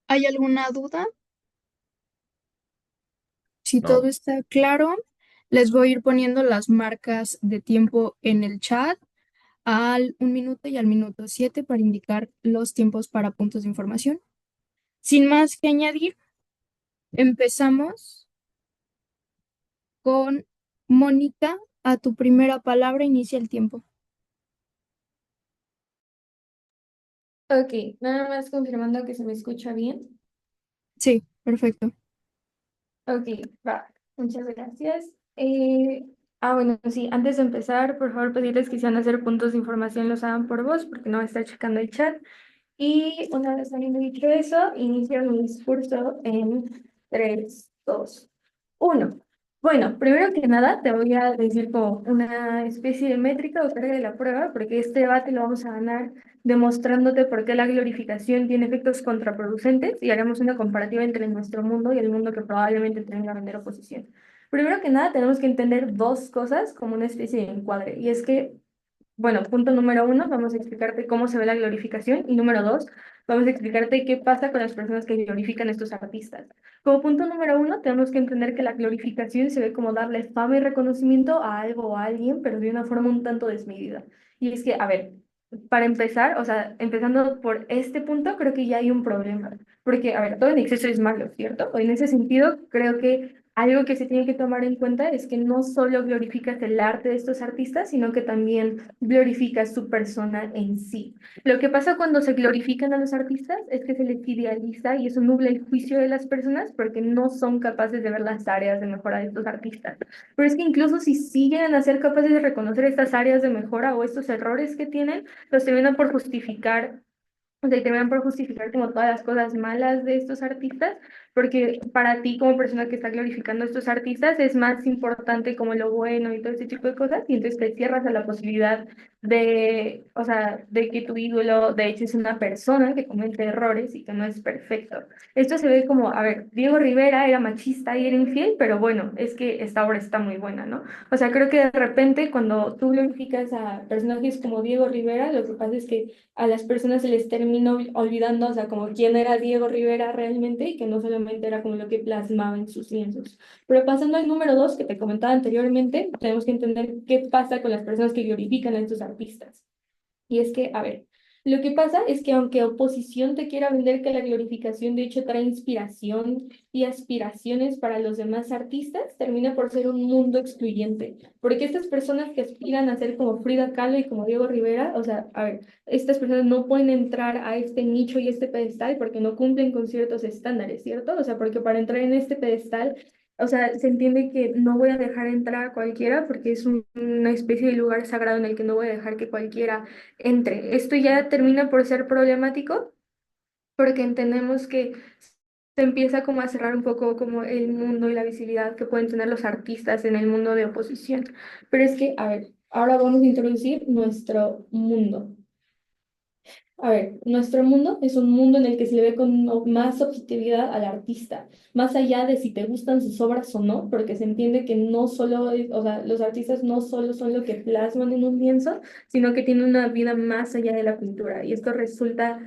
¿Hay alguna duda? Si todo No. está claro, les voy a ir poniendo las marcas de tiempo en el chat al 1 minuto y al minuto 7 para indicar los tiempos para puntos de información. Sin más que añadir, empezamos con Mónica. A tu primera palabra inicia el tiempo. Ok, nada más confirmando que se me escucha bien. Sí, perfecto. Ok, va, muchas gracias. Bueno, sí, antes de empezar, por favor, pedirles que si van a hacer puntos de información los hagan por voz, porque no va a estar checando el chat. Y una vez habiendo dicho eso, inicio mi discurso en 3, 2, 1. Bueno, primero que nada, te voy a decir como una especie de métrica o carga de la prueba, porque este debate lo vamos a ganar demostrándote por qué la glorificación tiene efectos contraproducentes y haremos una comparativa entre nuestro mundo y el mundo que probablemente tenga vender oposición. Primero que nada, tenemos que entender dos cosas como una especie de encuadre, y es que bueno, punto número uno, vamos a explicarte cómo se ve la glorificación y número dos, vamos a explicarte qué pasa con las personas que glorifican a estos artistas. Como punto número uno, tenemos que entender que la glorificación se ve como darle fama y reconocimiento a algo o a alguien, pero de una forma un tanto desmedida. Y es que, a ver, para empezar, o sea, empezando por este punto, creo que ya hay un problema. Porque, a ver, todo en exceso es malo, ¿cierto? En ese sentido, creo que algo que se tiene que tomar en cuenta es que no solo glorificas el arte de estos artistas, sino que también glorificas su persona en sí. Lo que pasa cuando se glorifican a los artistas es que se les idealiza y eso nubla el juicio de las personas porque no son capaces de ver las áreas de mejora de estos artistas. Pero es que incluso si siguen a ser capaces de reconocer estas áreas de mejora o estos errores que tienen, los terminan por justificar, o sea, y terminan por justificar como todas las cosas malas de estos artistas, porque para ti como persona que está glorificando a estos artistas es más importante como lo bueno y todo ese tipo de cosas, y entonces te cierras a la posibilidad de, o sea, de que tu ídolo de hecho es una persona que comete errores y que no es perfecto. Esto se ve como, a ver, Diego Rivera era machista y era infiel, pero bueno, es que esta obra está muy buena, ¿no? O sea, creo que de repente cuando tú glorificas a personajes como Diego Rivera, lo que pasa es que a las personas se les termina olvidando, o sea, como quién era Diego Rivera realmente y que no solamente era como lo que plasmaba en sus lienzos. Pero pasando al número dos que te comentaba anteriormente, tenemos que entender qué pasa con las personas que glorifican a estos artistas. Y es que, a ver, lo que pasa es que aunque oposición te quiera vender que la glorificación de hecho trae inspiración y aspiraciones para los demás artistas, termina por ser un mundo excluyente. Porque estas personas que aspiran a ser como Frida Kahlo y como Diego Rivera, o sea, a ver, estas personas no pueden entrar a este nicho y este pedestal porque no cumplen con ciertos estándares, ¿cierto? O sea, porque para entrar en este pedestal, o sea, se entiende que no voy a dejar entrar a cualquiera porque es una especie de lugar sagrado en el que no voy a dejar que cualquiera entre. Esto ya termina por ser problemático porque entendemos que se empieza como a cerrar un poco como el mundo y la visibilidad que pueden tener los artistas en el mundo de oposición. Pero es que, a ver, ahora vamos a introducir nuestro mundo. A ver, nuestro mundo es un mundo en el que se le ve con más objetividad al artista, más allá de si te gustan sus obras o no, porque se entiende que no solo, o sea, los artistas no solo son lo que plasman en un lienzo, sino que tienen una vida más allá de la pintura. Y esto resulta,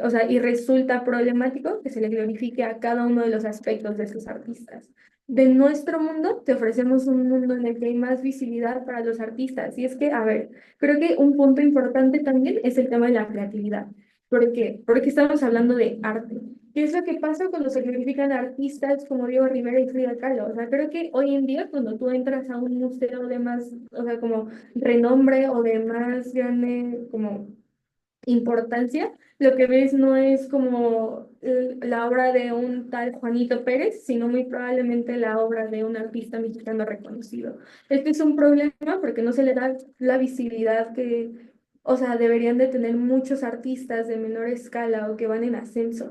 o sea, y resulta problemático que se le glorifique a cada uno de los aspectos de estos artistas. De nuestro mundo, te ofrecemos un mundo en el que hay más visibilidad para los artistas. Y es que, a ver, creo que un punto importante también es el tema de la creatividad. ¿Por qué? Porque estamos hablando de arte. ¿Qué es lo que pasa cuando se glorifican artistas como Diego Rivera y Frida Kahlo? O sea, creo que hoy en día cuando tú entras a un museo de más, o sea, como renombre o de más grande como importancia, lo que ves no es como la obra de un tal Juanito Pérez, sino muy probablemente la obra de un artista mexicano reconocido. Este es un problema porque no se le da la visibilidad que, o sea, deberían de tener muchos artistas de menor escala o que van en ascenso.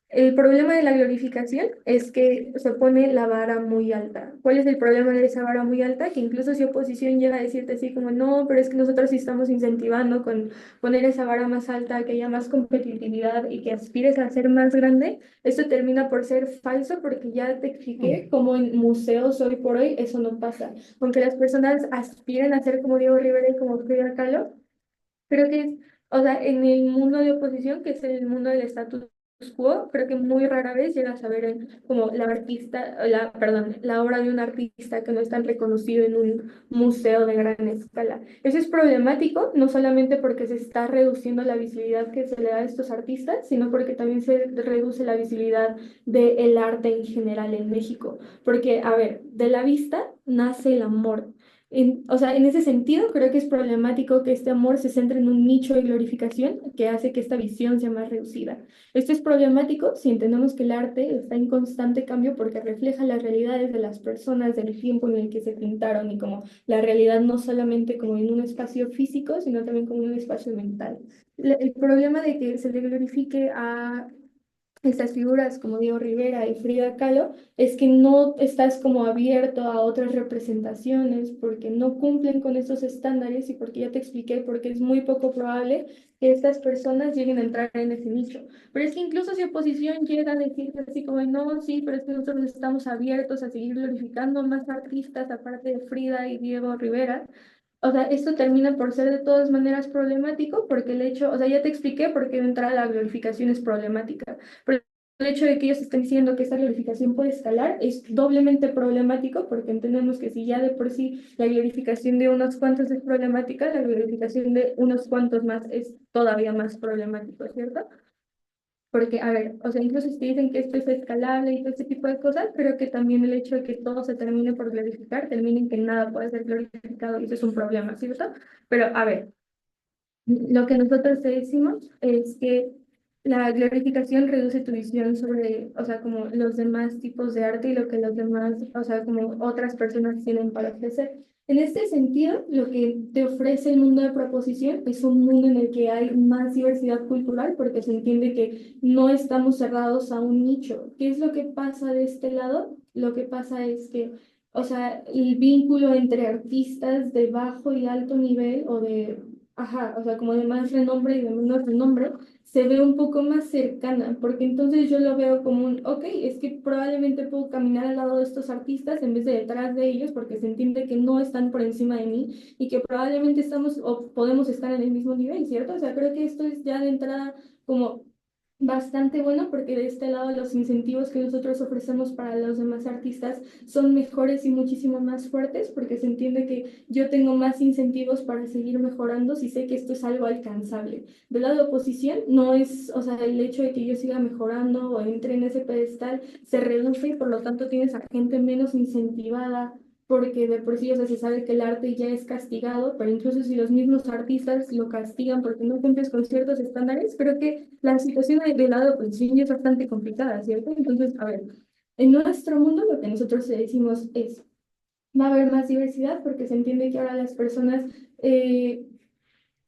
El problema de la glorificación es que se pone la vara muy alta. ¿Cuál es el problema de esa vara muy alta? Que incluso si oposición llega a decirte así como, no, pero es que nosotros sí estamos incentivando con poner esa vara más alta, que haya más competitividad y que aspires a ser más grande, esto termina por ser falso porque ya te expliqué cómo en museos hoy por hoy eso no pasa. Aunque las personas aspiren a ser como Diego Rivera y como Frida Kahlo, creo que es, o sea, en el mundo de oposición, que es el mundo del estatus quo, creo que muy rara vez llegas a ver como la artista, perdón, la obra de un artista que no es tan reconocido en un museo de gran escala. Eso es problemático, no solamente porque se está reduciendo la visibilidad que se le da a estos artistas, sino porque también se reduce la visibilidad del arte en general en México. Porque, a ver, de la vista nace el amor. O sea, en ese sentido, creo que es problemático que este amor se centre en un nicho de glorificación que hace que esta visión sea más reducida. Esto es problemático si entendemos que el arte está en constante cambio porque refleja las realidades de las personas, del tiempo en el que se pintaron y como la realidad no solamente como en un espacio físico, sino también como en un espacio mental. El problema de que se le glorifique a estas figuras como Diego Rivera y Frida Kahlo, es que no estás como abierto a otras representaciones porque no cumplen con estos estándares y porque ya te expliqué porque es muy poco probable que estas personas lleguen a entrar en ese nicho. Pero es que incluso si oposición llega a decir así como, no, sí, pero es que nosotros estamos abiertos a seguir glorificando más artistas aparte de Frida y Diego Rivera. O sea, esto termina por ser de todas maneras problemático porque el hecho, o sea, ya te expliqué por qué de entrada la glorificación es problemática. Pero el hecho de que ellos estén diciendo que esta glorificación puede escalar es doblemente problemático porque entendemos que si ya de por sí la glorificación de unos cuantos es problemática, la glorificación de unos cuantos más es todavía más problemático, ¿cierto? Porque, a ver, o sea, incluso si te dicen que esto es escalable y todo este tipo de cosas, creo que también el hecho de que todo se termine por glorificar, termine en que nada puede ser glorificado y eso es un problema, ¿cierto? Pero, a ver, lo que nosotros te decimos es que la glorificación reduce tu visión sobre, o sea, como los demás tipos de arte y lo que los demás, o sea, como otras personas tienen para ofrecer. En este sentido, lo que te ofrece el mundo de proposición es un mundo en el que hay más diversidad cultural porque se entiende que no estamos cerrados a un nicho. ¿Qué es lo que pasa de este lado? Lo que pasa es que, o sea, el vínculo entre artistas de bajo y alto nivel o de ajá, o sea, como de más renombre y de menos renombre, se ve un poco más cercana, porque entonces yo lo veo como un, ok, es que probablemente puedo caminar al lado de estos artistas en vez de detrás de ellos, porque se entiende que no están por encima de mí y que probablemente estamos o podemos estar en el mismo nivel, ¿cierto? O sea, creo que esto es ya de entrada como bastante bueno porque de este lado los incentivos que nosotros ofrecemos para los demás artistas son mejores y muchísimo más fuertes porque se entiende que yo tengo más incentivos para seguir mejorando si sé que esto es algo alcanzable. Del lado de oposición no es, o sea, el hecho de que yo siga mejorando o entre en ese pedestal se reduce y por lo tanto tienes a gente menos incentivada porque de por sí, o sea, se sabe que el arte ya es castigado, pero incluso si los mismos artistas lo castigan porque no cumples con ciertos estándares, creo que la situación del lado de oposición ya es bastante complicada, ¿cierto? Entonces, a ver, en nuestro mundo lo que nosotros decimos es, va a haber más diversidad porque se entiende que ahora las personas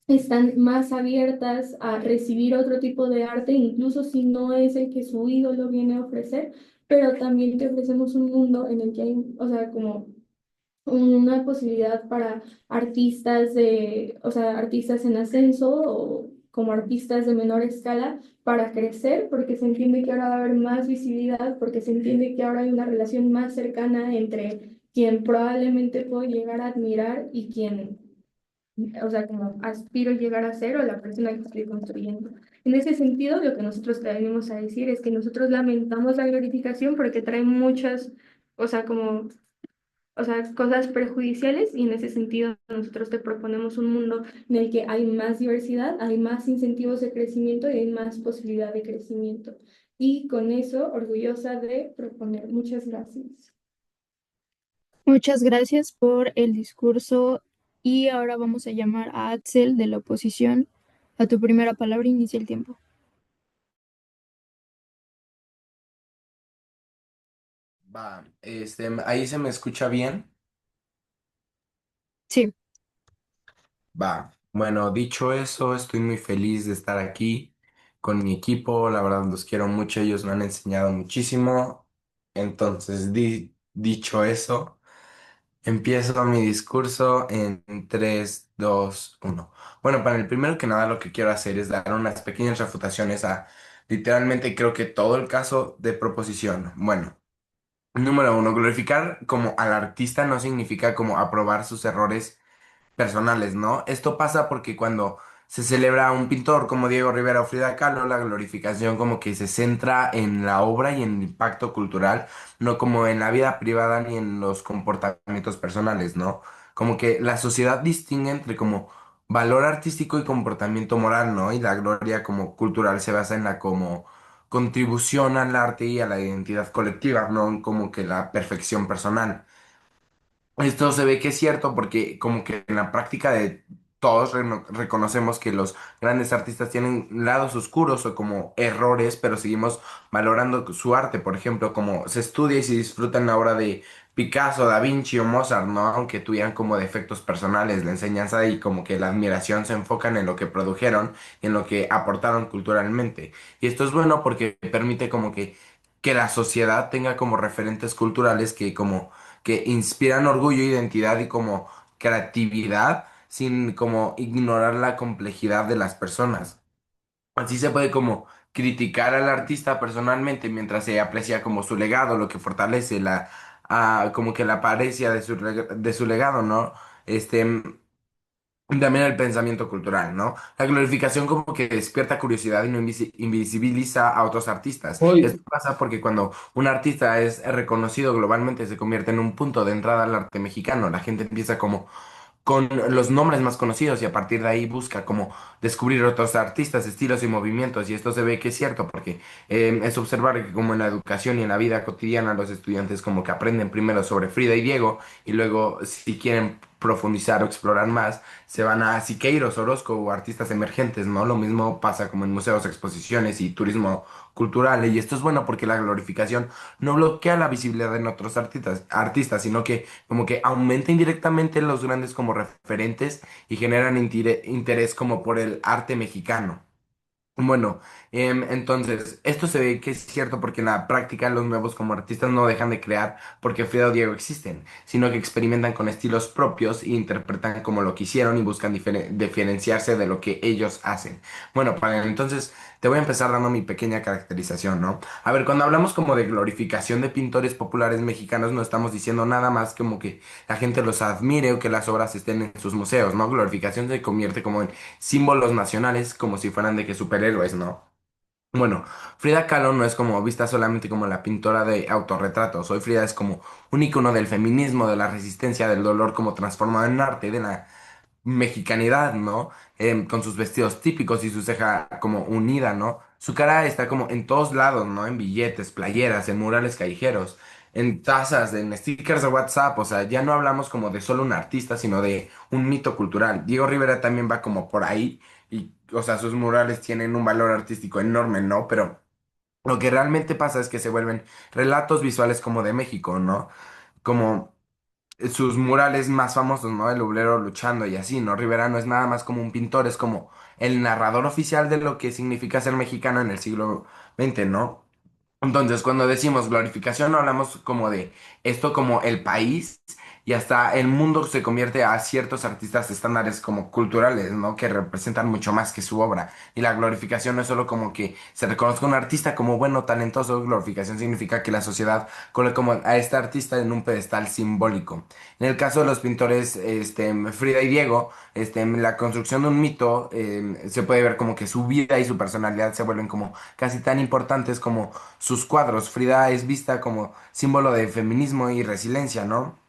están más abiertas a recibir otro tipo de arte, incluso si no es el que su ídolo viene a ofrecer, pero también te ofrecemos un mundo en el que hay, o sea, como una posibilidad para artistas de, o sea, artistas en ascenso o como artistas de menor escala para crecer, porque se entiende que ahora va a haber más visibilidad, porque se entiende que ahora hay una relación más cercana entre quien probablemente puedo llegar a admirar y quien, o sea, como aspiro a llegar a ser o la persona que estoy construyendo. En ese sentido, lo que nosotros te venimos a decir es que nosotros lamentamos la glorificación porque trae muchas, o sea, como o sea, cosas perjudiciales y en ese sentido nosotros te proponemos un mundo en el que hay más diversidad, hay más incentivos de crecimiento y hay más posibilidad de crecimiento. Y con eso, orgullosa de proponer. Muchas gracias. Muchas gracias por el discurso y ahora vamos a llamar a Axel de la oposición. A tu primera palabra inicia el tiempo. Va, ahí se me escucha bien. Sí, Va, bueno, dicho eso, estoy muy feliz de estar aquí con mi equipo. La verdad, los quiero mucho, ellos me han enseñado muchísimo. Entonces, dicho eso, empiezo mi discurso en 3, 2, 1. Bueno, para el primero que nada, lo que quiero hacer es dar unas pequeñas refutaciones a literalmente creo que todo el caso de proposición. Bueno. Número uno, glorificar como al artista no significa como aprobar sus errores personales, ¿no? Esto pasa porque cuando se celebra a un pintor como Diego Rivera o Frida Kahlo, la glorificación como que se centra en la obra y en el impacto cultural, no como en la vida privada ni en los comportamientos personales, ¿no? Como que la sociedad distingue entre como valor artístico y comportamiento moral, ¿no? Y la gloria como cultural se basa en la como contribución al arte y a la identidad colectiva, no en como que la perfección personal. Esto se ve que es cierto porque como que en la práctica de todos reconocemos que los grandes artistas tienen lados oscuros o como errores, pero seguimos valorando su arte. Por ejemplo, como se estudia y se disfruta en la obra de Picasso, Da Vinci o Mozart, ¿no? Aunque tuvieran como defectos personales, la enseñanza y como que la admiración se enfocan en lo que produjeron y en lo que aportaron culturalmente. Y esto es bueno porque permite como que la sociedad tenga como referentes culturales que inspiran orgullo, identidad y como creatividad sin como ignorar la complejidad de las personas. Así se puede como criticar al artista personalmente mientras se aprecia como su legado, lo que fortalece como que la apariencia de de su legado, ¿no? Este, y también el pensamiento cultural, ¿no? La glorificación como que despierta curiosidad y no invisibiliza a otros artistas. Hoy, Esto pasa porque cuando un artista es reconocido globalmente se convierte en un punto de entrada al arte mexicano. La gente empieza como con los nombres más conocidos y a partir de ahí busca como descubrir otros artistas, estilos y movimientos. Y esto se ve que es cierto porque es observar que como en la educación y en la vida cotidiana los estudiantes como que aprenden primero sobre Frida y Diego y luego si quieren profundizar o explorar más se van a Siqueiros, Orozco o artistas emergentes, ¿no? Lo mismo pasa como en museos, exposiciones y turismo cultural. Y esto es bueno porque la glorificación no bloquea la visibilidad en otros artistas, sino que como que aumenta indirectamente los grandes como referentes y generan interés como por el arte mexicano. Bueno, entonces, esto se ve que es cierto porque en la práctica los nuevos como artistas no dejan de crear porque Frida o Diego existen, sino que experimentan con estilos propios e interpretan como lo que hicieron y buscan diferenciarse de lo que ellos hacen. Bueno, para entonces te voy a empezar dando mi pequeña caracterización, ¿no? A ver, cuando hablamos como de glorificación de pintores populares mexicanos, no estamos diciendo nada más como que la gente los admire o que las obras estén en sus museos, ¿no? Glorificación se convierte como en símbolos nacionales como si fueran de que superhéroes, ¿no? Bueno, Frida Kahlo no es como vista solamente como la pintora de autorretratos. Hoy Frida es como un icono del feminismo, de la resistencia, del dolor como transformado en arte, de la mexicanidad, ¿no? Con sus vestidos típicos y su ceja como unida, ¿no? Su cara está como en todos lados, ¿no? En billetes, playeras, en murales callejeros, en tazas, en stickers de WhatsApp, o sea, ya no hablamos como de solo un artista, sino de un mito cultural. Diego Rivera también va como por ahí y, o sea, sus murales tienen un valor artístico enorme, ¿no? Pero lo que realmente pasa es que se vuelven relatos visuales como de México, ¿no? Como sus murales más famosos, ¿no? El obrero luchando y así, ¿no? Rivera no es nada más como un pintor, es como el narrador oficial de lo que significa ser mexicano en el siglo XX, ¿no? Entonces, cuando decimos glorificación, no hablamos como de esto como el país y hasta el mundo se convierte a ciertos artistas estándares como culturales, ¿no? Que representan mucho más que su obra. Y la glorificación no es solo como que se reconozca a un artista como bueno, talentoso. Glorificación significa que la sociedad coloca como a este artista en un pedestal simbólico. En el caso de los pintores, Frida y Diego, en la construcción de un mito, se puede ver como que su vida y su personalidad se vuelven como casi tan importantes como sus cuadros. Frida es vista como símbolo de feminismo y resiliencia, ¿no?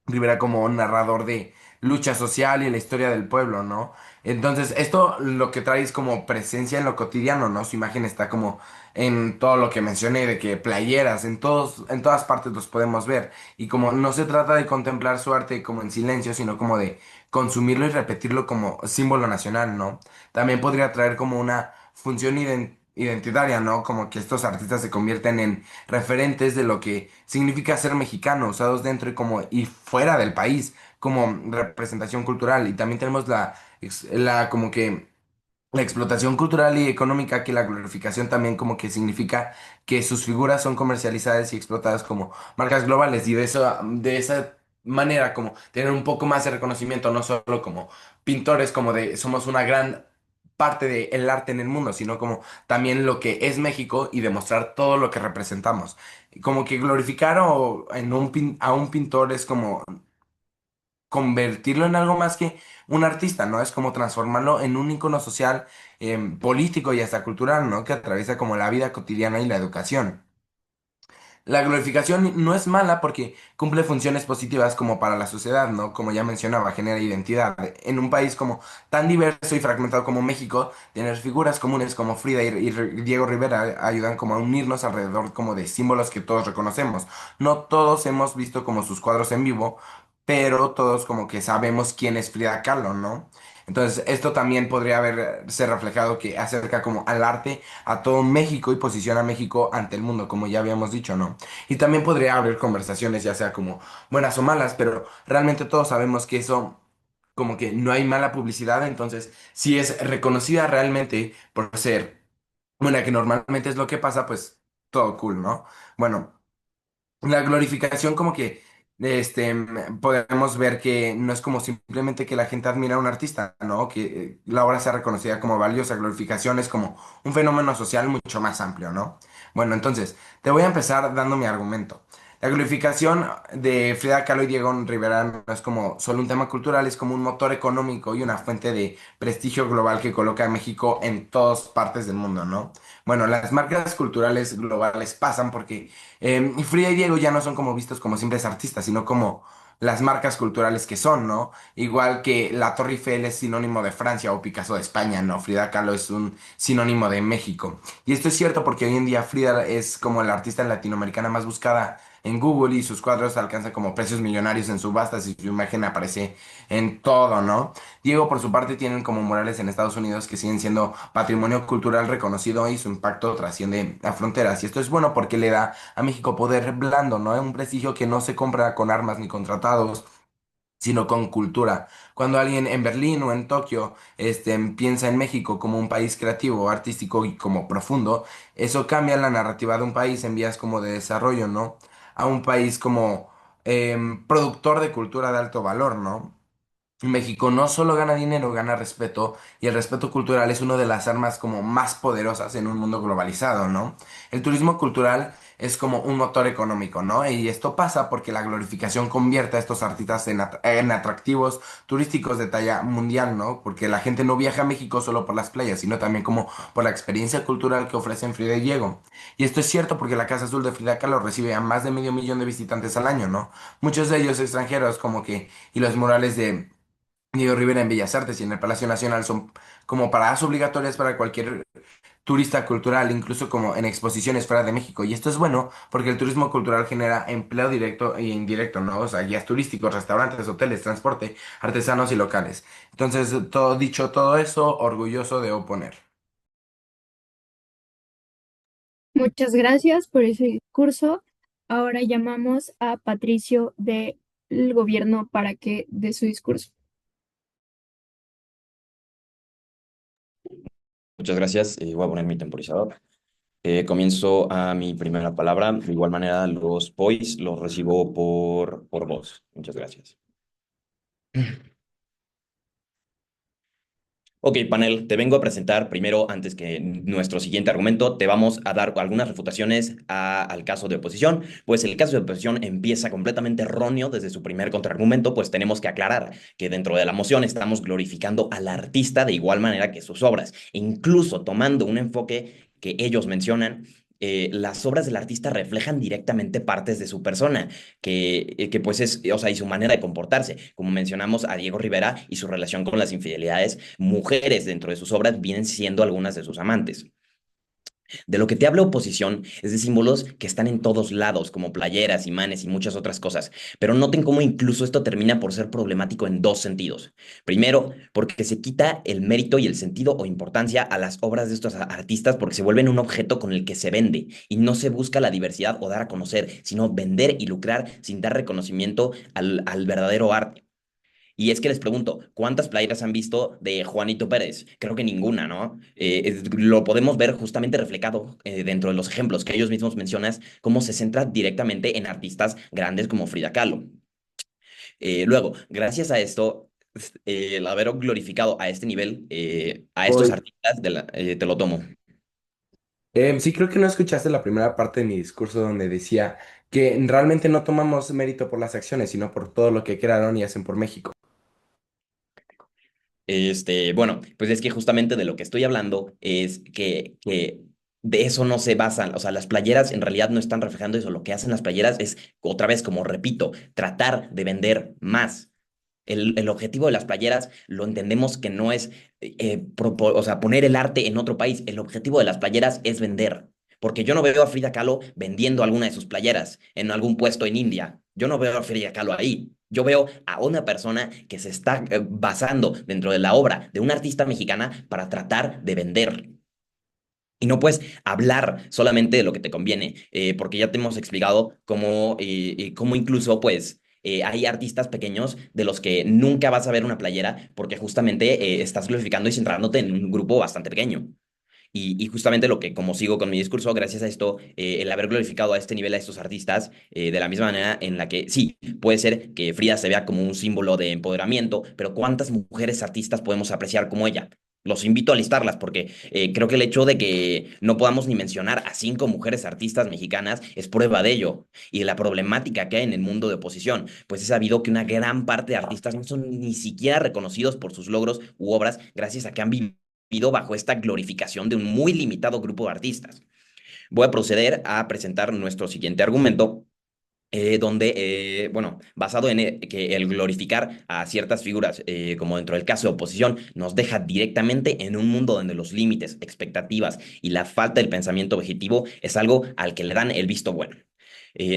Rivera como narrador de lucha social y la historia del pueblo, ¿no? Entonces, esto lo que trae es como presencia en lo cotidiano, ¿no? Su imagen está como en todo lo que mencioné, de que playeras, en todas partes los podemos ver. Y como no se trata de contemplar su arte como en silencio, sino como de consumirlo y repetirlo como símbolo nacional, ¿no? También podría traer como una función identitaria, ¿no? Como que estos artistas se convierten en referentes de lo que significa ser mexicano, usados dentro y como y fuera del país, como representación cultural. Y también tenemos la como que la explotación cultural y económica, que la glorificación también como que significa que sus figuras son comercializadas y explotadas como marcas globales y de esa manera como tener un poco más de reconocimiento, no solo como pintores, como de somos una gran parte del arte en el mundo, sino como también lo que es México y demostrar todo lo que representamos. Como que glorificar a un pintor es como convertirlo en algo más que un artista, ¿no? Es como transformarlo en un icono social, político y hasta cultural, ¿no? Que atraviesa como la vida cotidiana y la educación. La glorificación no es mala porque cumple funciones positivas como para la sociedad, ¿no? Como ya mencionaba, genera identidad. En un país como tan diverso y fragmentado como México, tener figuras comunes como Frida y Diego Rivera ayudan como a unirnos alrededor como de símbolos que todos reconocemos. No todos hemos visto como sus cuadros en vivo, pero todos como que sabemos quién es Frida Kahlo, ¿no? Entonces, esto también podría haberse reflejado que acerca como al arte a todo México y posiciona a México ante el mundo, como ya habíamos dicho, ¿no? Y también podría abrir conversaciones, ya sea como buenas o malas, pero realmente todos sabemos que eso, como que no hay mala publicidad, entonces, si es reconocida realmente por ser, bueno, que normalmente es lo que pasa, pues todo cool, ¿no? Bueno. La glorificación como que podemos ver que no es como simplemente que la gente admira a un artista, ¿no? Que la obra sea reconocida como valiosa. Glorificación es como un fenómeno social mucho más amplio, ¿no? Bueno, entonces, te voy a empezar dando mi argumento. La glorificación de Frida Kahlo y Diego Rivera no es como solo un tema cultural, es como un motor económico y una fuente de prestigio global que coloca a México en todas partes del mundo, ¿no? Bueno, las marcas culturales globales pasan porque Frida y Diego ya no son como vistos como simples artistas, sino como las marcas culturales que son, ¿no? Igual que la Torre Eiffel es sinónimo de Francia o Picasso de España, ¿no? Frida Kahlo es un sinónimo de México. Y esto es cierto porque hoy en día Frida es como la artista latinoamericana más buscada en Google y sus cuadros alcanzan como precios millonarios en subastas y su imagen aparece en todo, ¿no? Diego, por su parte, tienen como murales en Estados Unidos que siguen siendo patrimonio cultural reconocido y su impacto trasciende a fronteras. Y esto es bueno porque le da a México poder blando, ¿no? Un prestigio que no se compra con armas ni con tratados, sino con cultura. Cuando alguien en Berlín o en Tokio piensa en México como un país creativo, artístico y como profundo, eso cambia la narrativa de un país en vías como de desarrollo, ¿no? A un país como productor de cultura de alto valor, ¿no? México no solo gana dinero, gana respeto, y el respeto cultural es una de las armas como más poderosas en un mundo globalizado, ¿no? El turismo cultural es como un motor económico, ¿no? Y esto pasa porque la glorificación convierte a estos artistas en atractivos turísticos de talla mundial, ¿no? Porque la gente no viaja a México solo por las playas, sino también como por la experiencia cultural que ofrecen Frida y Diego. Y esto es cierto porque la Casa Azul de Frida Kahlo recibe a más de medio millón de visitantes al año, ¿no? Muchos de ellos extranjeros, como que, y los murales de Diego Rivera en Bellas Artes y en el Palacio Nacional son como paradas obligatorias para cualquier turista cultural, incluso como en exposiciones fuera de México. Y esto es bueno porque el turismo cultural genera empleo directo e indirecto, ¿no? O sea, guías turísticos, restaurantes, hoteles, transporte, artesanos y locales. Entonces, todo dicho todo eso, orgulloso de oponer. Muchas gracias por ese discurso. Ahora llamamos a Patricio del gobierno para que dé su discurso. Muchas gracias. Voy a poner mi temporizador. Comienzo a mi primera palabra. De igual manera, los POIs los recibo por voz. Muchas gracias. Ok, panel, te vengo a presentar primero, antes que nuestro siguiente argumento, te vamos a dar algunas refutaciones al caso de oposición, pues el caso de oposición empieza completamente erróneo desde su primer contraargumento, pues tenemos que aclarar que dentro de la moción estamos glorificando al artista de igual manera que sus obras, e incluso tomando un enfoque que ellos mencionan. Las obras del artista reflejan directamente partes de su persona, que pues es, o sea, y su manera de comportarse. Como mencionamos a Diego Rivera y su relación con las infidelidades, mujeres dentro de sus obras vienen siendo algunas de sus amantes. De lo que te habla oposición es de símbolos que están en todos lados, como playeras, imanes y muchas otras cosas. Pero noten cómo incluso esto termina por ser problemático en dos sentidos. Primero, porque se quita el mérito y el sentido o importancia a las obras de estos artistas porque se vuelven un objeto con el que se vende y no se busca la diversidad o dar a conocer, sino vender y lucrar sin dar reconocimiento al verdadero arte. Y es que les pregunto, ¿cuántas playeras han visto de Juanito Pérez? Creo que ninguna, ¿no? Lo podemos ver justamente reflejado dentro de los ejemplos que ellos mismos mencionan, cómo se centra directamente en artistas grandes como Frida Kahlo. Luego, gracias a esto, el haber glorificado a este nivel a estos Voy. artistas, te lo tomo. Sí, creo que no escuchaste la primera parte de mi discurso donde decía que realmente no tomamos mérito por las acciones, sino por todo lo que crearon y hacen por México. Bueno, pues es que justamente de lo que estoy hablando es que de eso no se basan, o sea, las playeras en realidad no están reflejando eso, lo que hacen las playeras es, otra vez, como repito, tratar de vender más. El objetivo de las playeras lo entendemos que no es, o sea, poner el arte en otro país, el objetivo de las playeras es vender. Porque yo no veo a Frida Kahlo vendiendo alguna de sus playeras en algún puesto en India. Yo no veo a Frida Kahlo ahí. Yo veo a una persona que se está basando dentro de la obra de una artista mexicana para tratar de vender. Y no puedes hablar solamente de lo que te conviene, porque ya te hemos explicado cómo incluso, pues, hay artistas pequeños de los que nunca vas a ver una playera porque justamente estás glorificando y centrándote en un grupo bastante pequeño. Y justamente lo que, como sigo con mi discurso, gracias a esto, el haber glorificado a este nivel a estos artistas, de la misma manera en la que sí, puede ser que Frida se vea como un símbolo de empoderamiento, pero ¿cuántas mujeres artistas podemos apreciar como ella? Los invito a listarlas porque creo que el hecho de que no podamos ni mencionar a 5 mujeres artistas mexicanas es prueba de ello y de la problemática que hay en el mundo de oposición, pues es sabido que una gran parte de artistas no son ni siquiera reconocidos por sus logros u obras gracias a que han vivido bajo esta glorificación de un muy limitado grupo de artistas. Voy a proceder a presentar nuestro siguiente argumento, bueno, basado en que el glorificar a ciertas figuras, como dentro del caso de oposición, nos deja directamente en un mundo donde los límites, expectativas y la falta del pensamiento objetivo es algo al que le dan el visto bueno.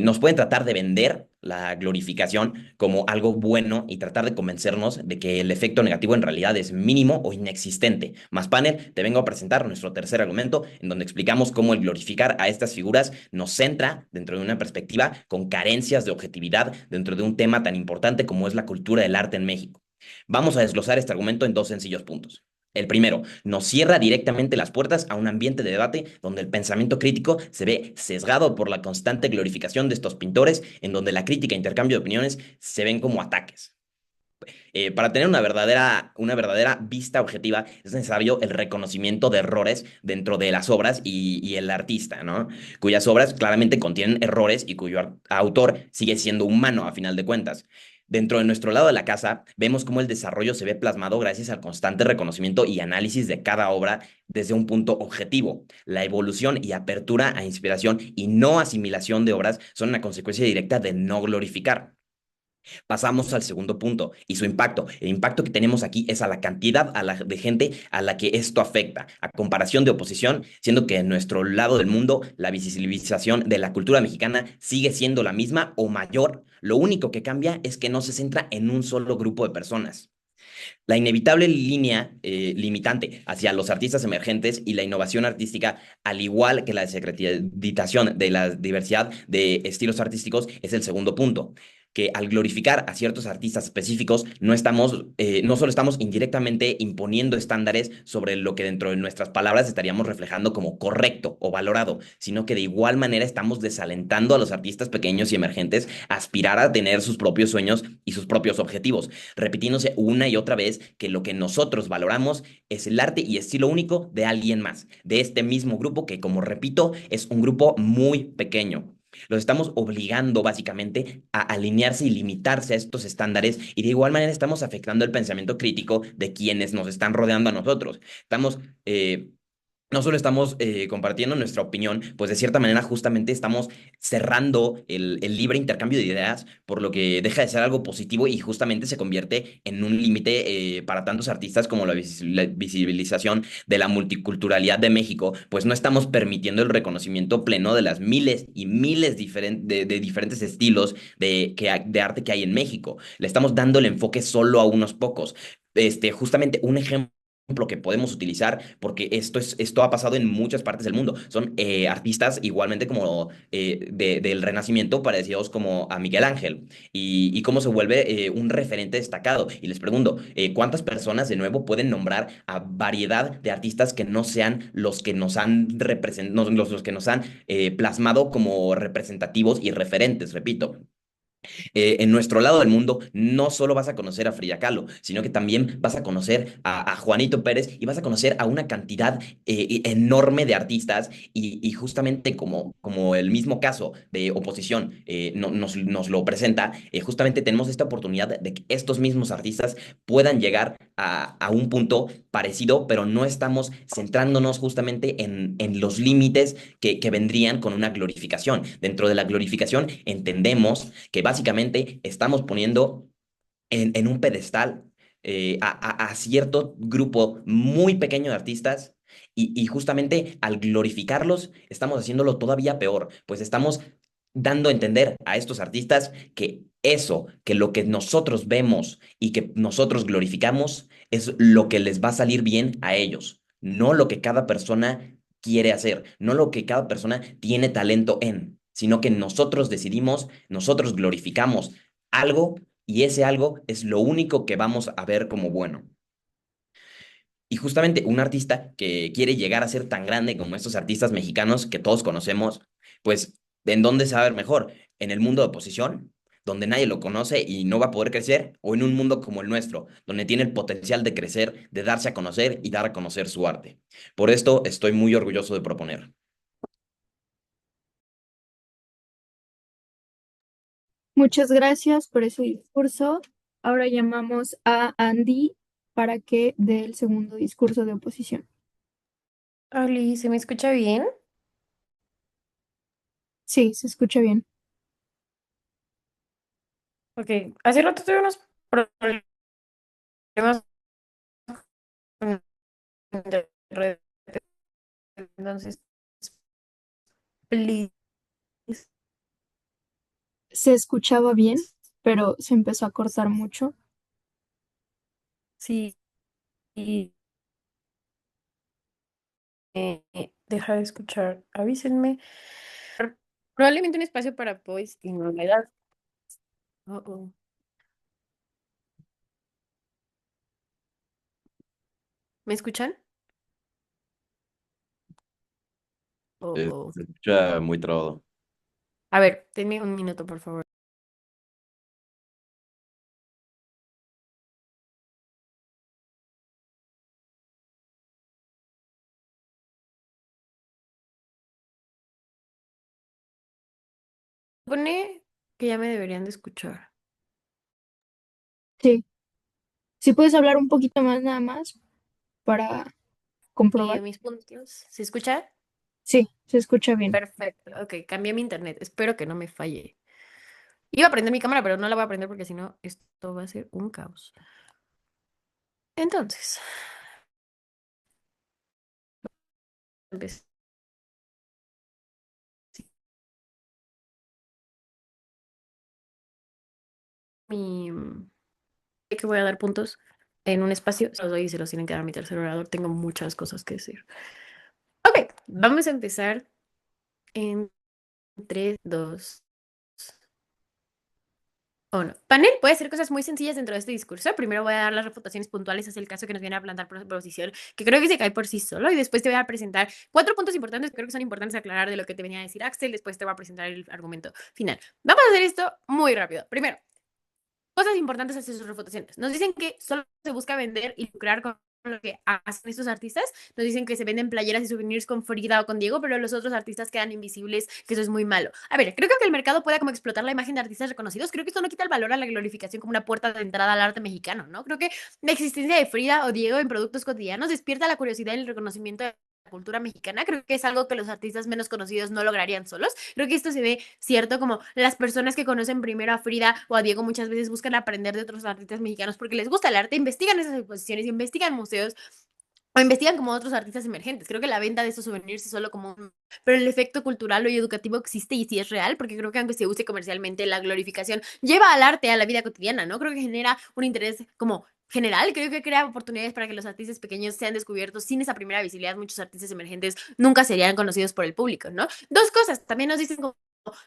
Nos pueden tratar de vender la glorificación como algo bueno y tratar de convencernos de que el efecto negativo en realidad es mínimo o inexistente. Más panel, te vengo a presentar nuestro tercer argumento en donde explicamos cómo el glorificar a estas figuras nos centra dentro de una perspectiva con carencias de objetividad dentro de un tema tan importante como es la cultura del arte en México. Vamos a desglosar este argumento en 2 sencillos puntos. El primero, nos cierra directamente las puertas a un ambiente de debate donde el pensamiento crítico se ve sesgado por la constante glorificación de estos pintores, en donde la crítica e intercambio de opiniones se ven como ataques. Para tener una verdadera vista objetiva es necesario el reconocimiento de errores dentro de las obras y el artista, ¿no? Cuyas obras claramente contienen errores y cuyo autor sigue siendo humano a final de cuentas. Dentro de nuestro lado de la casa, vemos cómo el desarrollo se ve plasmado gracias al constante reconocimiento y análisis de cada obra desde un punto objetivo. La evolución y apertura a inspiración y no asimilación de obras son una consecuencia directa de no glorificar. Pasamos al segundo punto y su impacto. El impacto que tenemos aquí es a la cantidad de gente a la que esto afecta, a comparación de oposición, siendo que en nuestro lado del mundo la visibilización de la cultura mexicana sigue siendo la misma o mayor. Lo único que cambia es que no se centra en un solo grupo de personas. La inevitable línea limitante hacia los artistas emergentes y la innovación artística, al igual que la desacreditación de la diversidad de estilos artísticos, es el segundo punto. Que al glorificar a ciertos artistas específicos, no solo estamos indirectamente imponiendo estándares sobre lo que dentro de nuestras palabras estaríamos reflejando como correcto o valorado, sino que de igual manera estamos desalentando a los artistas pequeños y emergentes a aspirar a tener sus propios sueños y sus propios objetivos, repitiéndose una y otra vez que lo que nosotros valoramos es el arte y estilo único de alguien más, de este mismo grupo que, como repito, es un grupo muy pequeño. Los estamos obligando básicamente a alinearse y limitarse a estos estándares y de igual manera estamos afectando el pensamiento crítico de quienes nos están rodeando a nosotros. No solo estamos compartiendo nuestra opinión, pues de cierta manera justamente estamos cerrando el libre intercambio de ideas, por lo que deja de ser algo positivo y justamente se convierte en un límite para tantos artistas como la visibilización de la multiculturalidad de México, pues no estamos permitiendo el reconocimiento pleno de las miles y miles de diferentes estilos de arte que hay en México. Le estamos dando el enfoque solo a unos pocos. Justamente un ejemplo que podemos utilizar, porque esto ha pasado en muchas partes del mundo. Son artistas igualmente como del Renacimiento, parecidos como a Miguel Ángel, y cómo se vuelve un referente destacado. Y les pregunto, ¿cuántas personas de nuevo pueden nombrar a variedad de artistas que no sean los que nos han los que nos han plasmado como representativos y referentes, repito? En nuestro lado del mundo no solo vas a conocer a Frida Kahlo, sino que también vas a conocer a Juanito Pérez y vas a conocer a una cantidad enorme de artistas y justamente como el mismo caso de oposición nos lo presenta, justamente tenemos esta oportunidad de que estos mismos artistas puedan llegar a un punto parecido, pero no estamos centrándonos justamente en los límites que vendrían con una glorificación. Dentro de la glorificación entendemos que básicamente estamos poniendo en un pedestal a cierto grupo muy pequeño de artistas y justamente al glorificarlos estamos haciéndolo todavía peor, pues estamos dando a entender a estos artistas que eso, que lo que nosotros vemos y que nosotros glorificamos es lo que les va a salir bien a ellos, no lo que cada persona quiere hacer, no lo que cada persona tiene talento en, sino que nosotros decidimos, nosotros glorificamos algo y ese algo es lo único que vamos a ver como bueno. Y justamente un artista que quiere llegar a ser tan grande como estos artistas mexicanos que todos conocemos, pues, ¿en dónde se va a ver mejor? ¿En el mundo de oposición, donde nadie lo conoce y no va a poder crecer? ¿O en un mundo como el nuestro, donde tiene el potencial de crecer, de darse a conocer y dar a conocer su arte? Por esto estoy muy orgulloso de proponer. Muchas gracias por ese discurso. Ahora llamamos a Andy para que dé el segundo discurso de oposición. Oli, ¿se me escucha bien? Sí, se escucha bien. Ok, hace rato tuve unos problemas con internet, entonces, please, Se escuchaba bien, pero se empezó a cortar mucho. sí, y, deja de escuchar, avísenme. Probablemente un espacio para voice y novedad. Oh, oh. ¿Me escuchan? Oh, oh. Se escucha muy trabado. A ver, denme un minuto, por favor. Supone que ya me deberían de escuchar. Sí. Si puedes hablar un poquito más nada más para comprobar. Mis puntos, ¿se escucha? Sí, se escucha bien. Perfecto. Ok, cambié mi internet. Espero que no me falle. Iba a prender mi cámara, pero no la voy a prender porque si no, esto va a ser un caos. Entonces, empecé. Mi, que voy a dar puntos en un espacio, se los doy y se los tienen que dar a mi tercer orador. Tengo muchas cosas que decir. Ok, vamos a empezar en 3, 2, 1. Panel puede hacer cosas muy sencillas dentro de este discurso. Primero voy a dar las refutaciones puntuales hacia el caso que nos viene a plantar por proposición, que creo que se cae por sí solo, y después te voy a presentar 4 puntos importantes que creo que son importantes aclarar de lo que te venía a decir Axel. Después te voy a presentar el argumento final. Vamos a hacer esto muy rápido. Primero, cosas importantes hacia sus refutaciones. Nos dicen que solo se busca vender y lucrar con lo que hacen estos artistas. Nos dicen que se venden playeras y souvenirs con Frida o con Diego, pero los otros artistas quedan invisibles, que eso es muy malo. A ver, creo que el mercado pueda como explotar la imagen de artistas reconocidos. Creo que esto no quita el valor a la glorificación como una puerta de entrada al arte mexicano, ¿no? Creo que la existencia de Frida o Diego en productos cotidianos despierta la curiosidad y el reconocimiento de la cultura mexicana. Creo que es algo que los artistas menos conocidos no lograrían solos. Creo que esto se ve cierto, como las personas que conocen primero a Frida o a Diego muchas veces buscan aprender de otros artistas mexicanos porque les gusta el arte, investigan esas exposiciones, investigan museos o investigan como otros artistas emergentes. Creo que la venta de estos souvenirs es solo como un... Pero el efecto cultural y educativo existe y sí es real, porque creo que aunque se use comercialmente, la glorificación lleva al arte a la vida cotidiana, ¿no? Creo que genera un interés como general. Creo que crea oportunidades para que los artistas pequeños sean descubiertos. Sin esa primera visibilidad, muchos artistas emergentes nunca serían conocidos por el público, ¿no? Dos cosas, también nos dicen como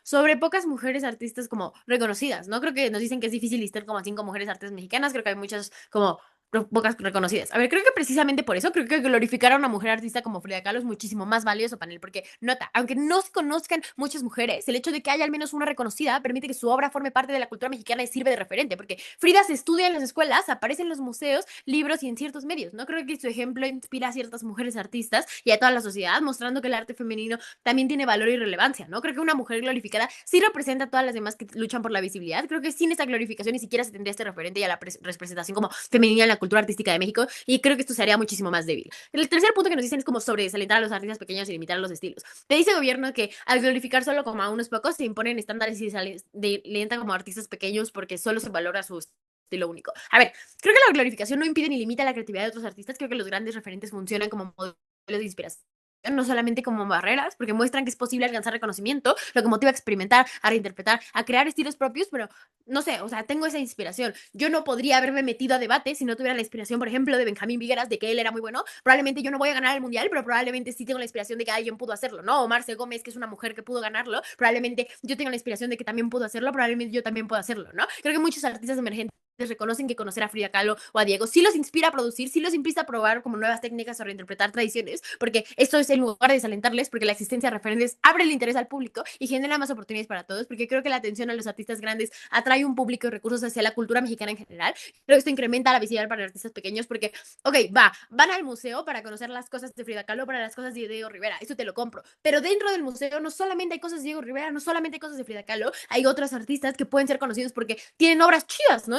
sobre pocas mujeres artistas como reconocidas, ¿no? Creo que nos dicen que es difícil listar como a 5 mujeres artistas mexicanas. Creo que hay muchas como pocas reconocidas. A ver, creo que precisamente por eso, creo que glorificar a una mujer artista como Frida Kahlo es muchísimo más valioso, panel, porque nota, aunque no se conozcan muchas mujeres, el hecho de que haya al menos una reconocida permite que su obra forme parte de la cultura mexicana y sirve de referente, porque Frida se estudia en las escuelas, aparece en los museos, libros y en ciertos medios, ¿no? Creo que su ejemplo inspira a ciertas mujeres artistas y a toda la sociedad, mostrando que el arte femenino también tiene valor y relevancia, ¿no? Creo que una mujer glorificada sí representa a todas las demás que luchan por la visibilidad. Creo que sin esta glorificación ni siquiera se tendría este referente y a la representación como femenina en la cultura artística de México, y creo que esto se haría muchísimo más débil. El tercer punto que nos dicen es como sobre desalentar a los artistas pequeños y limitar los estilos. Te dice el gobierno que al glorificar solo como a unos pocos se imponen estándares y desalientan como artistas pequeños porque solo se valora su estilo único. A ver, creo que la glorificación no impide ni limita la creatividad de otros artistas. Creo que los grandes referentes funcionan como modelos de inspiración, no solamente como barreras, porque muestran que es posible alcanzar reconocimiento, lo que motiva a experimentar, a reinterpretar, a crear estilos propios, pero no sé, o sea, tengo esa inspiración. Yo no podría haberme metido a debate si no tuviera la inspiración, por ejemplo, de Benjamín Vigueras, de que él era muy bueno. Probablemente yo no voy a ganar el mundial, pero probablemente sí tengo la inspiración de que alguien pudo hacerlo, ¿no? O Marce Gómez, que es una mujer que pudo ganarlo, probablemente yo tengo la inspiración de que también pudo hacerlo, probablemente yo también puedo hacerlo, ¿no? Creo que muchos artistas emergentes reconocen que conocer a Frida Kahlo o a Diego sí los inspira a producir, sí los inspira a probar como nuevas técnicas o reinterpretar tradiciones, porque esto es en lugar de desalentarles, porque la existencia de referentes abre el interés al público y genera más oportunidades para todos, porque creo que la atención a los artistas grandes atrae un público y recursos hacia la cultura mexicana en general. Creo que esto incrementa la visibilidad para artistas pequeños, porque, ok, van al museo para conocer las cosas de Frida Kahlo, para las cosas de Diego Rivera, eso te lo compro, pero dentro del museo no solamente hay cosas de Diego Rivera, no solamente hay cosas de Frida Kahlo, hay otros artistas que pueden ser conocidos porque tienen obras chidas, ¿no?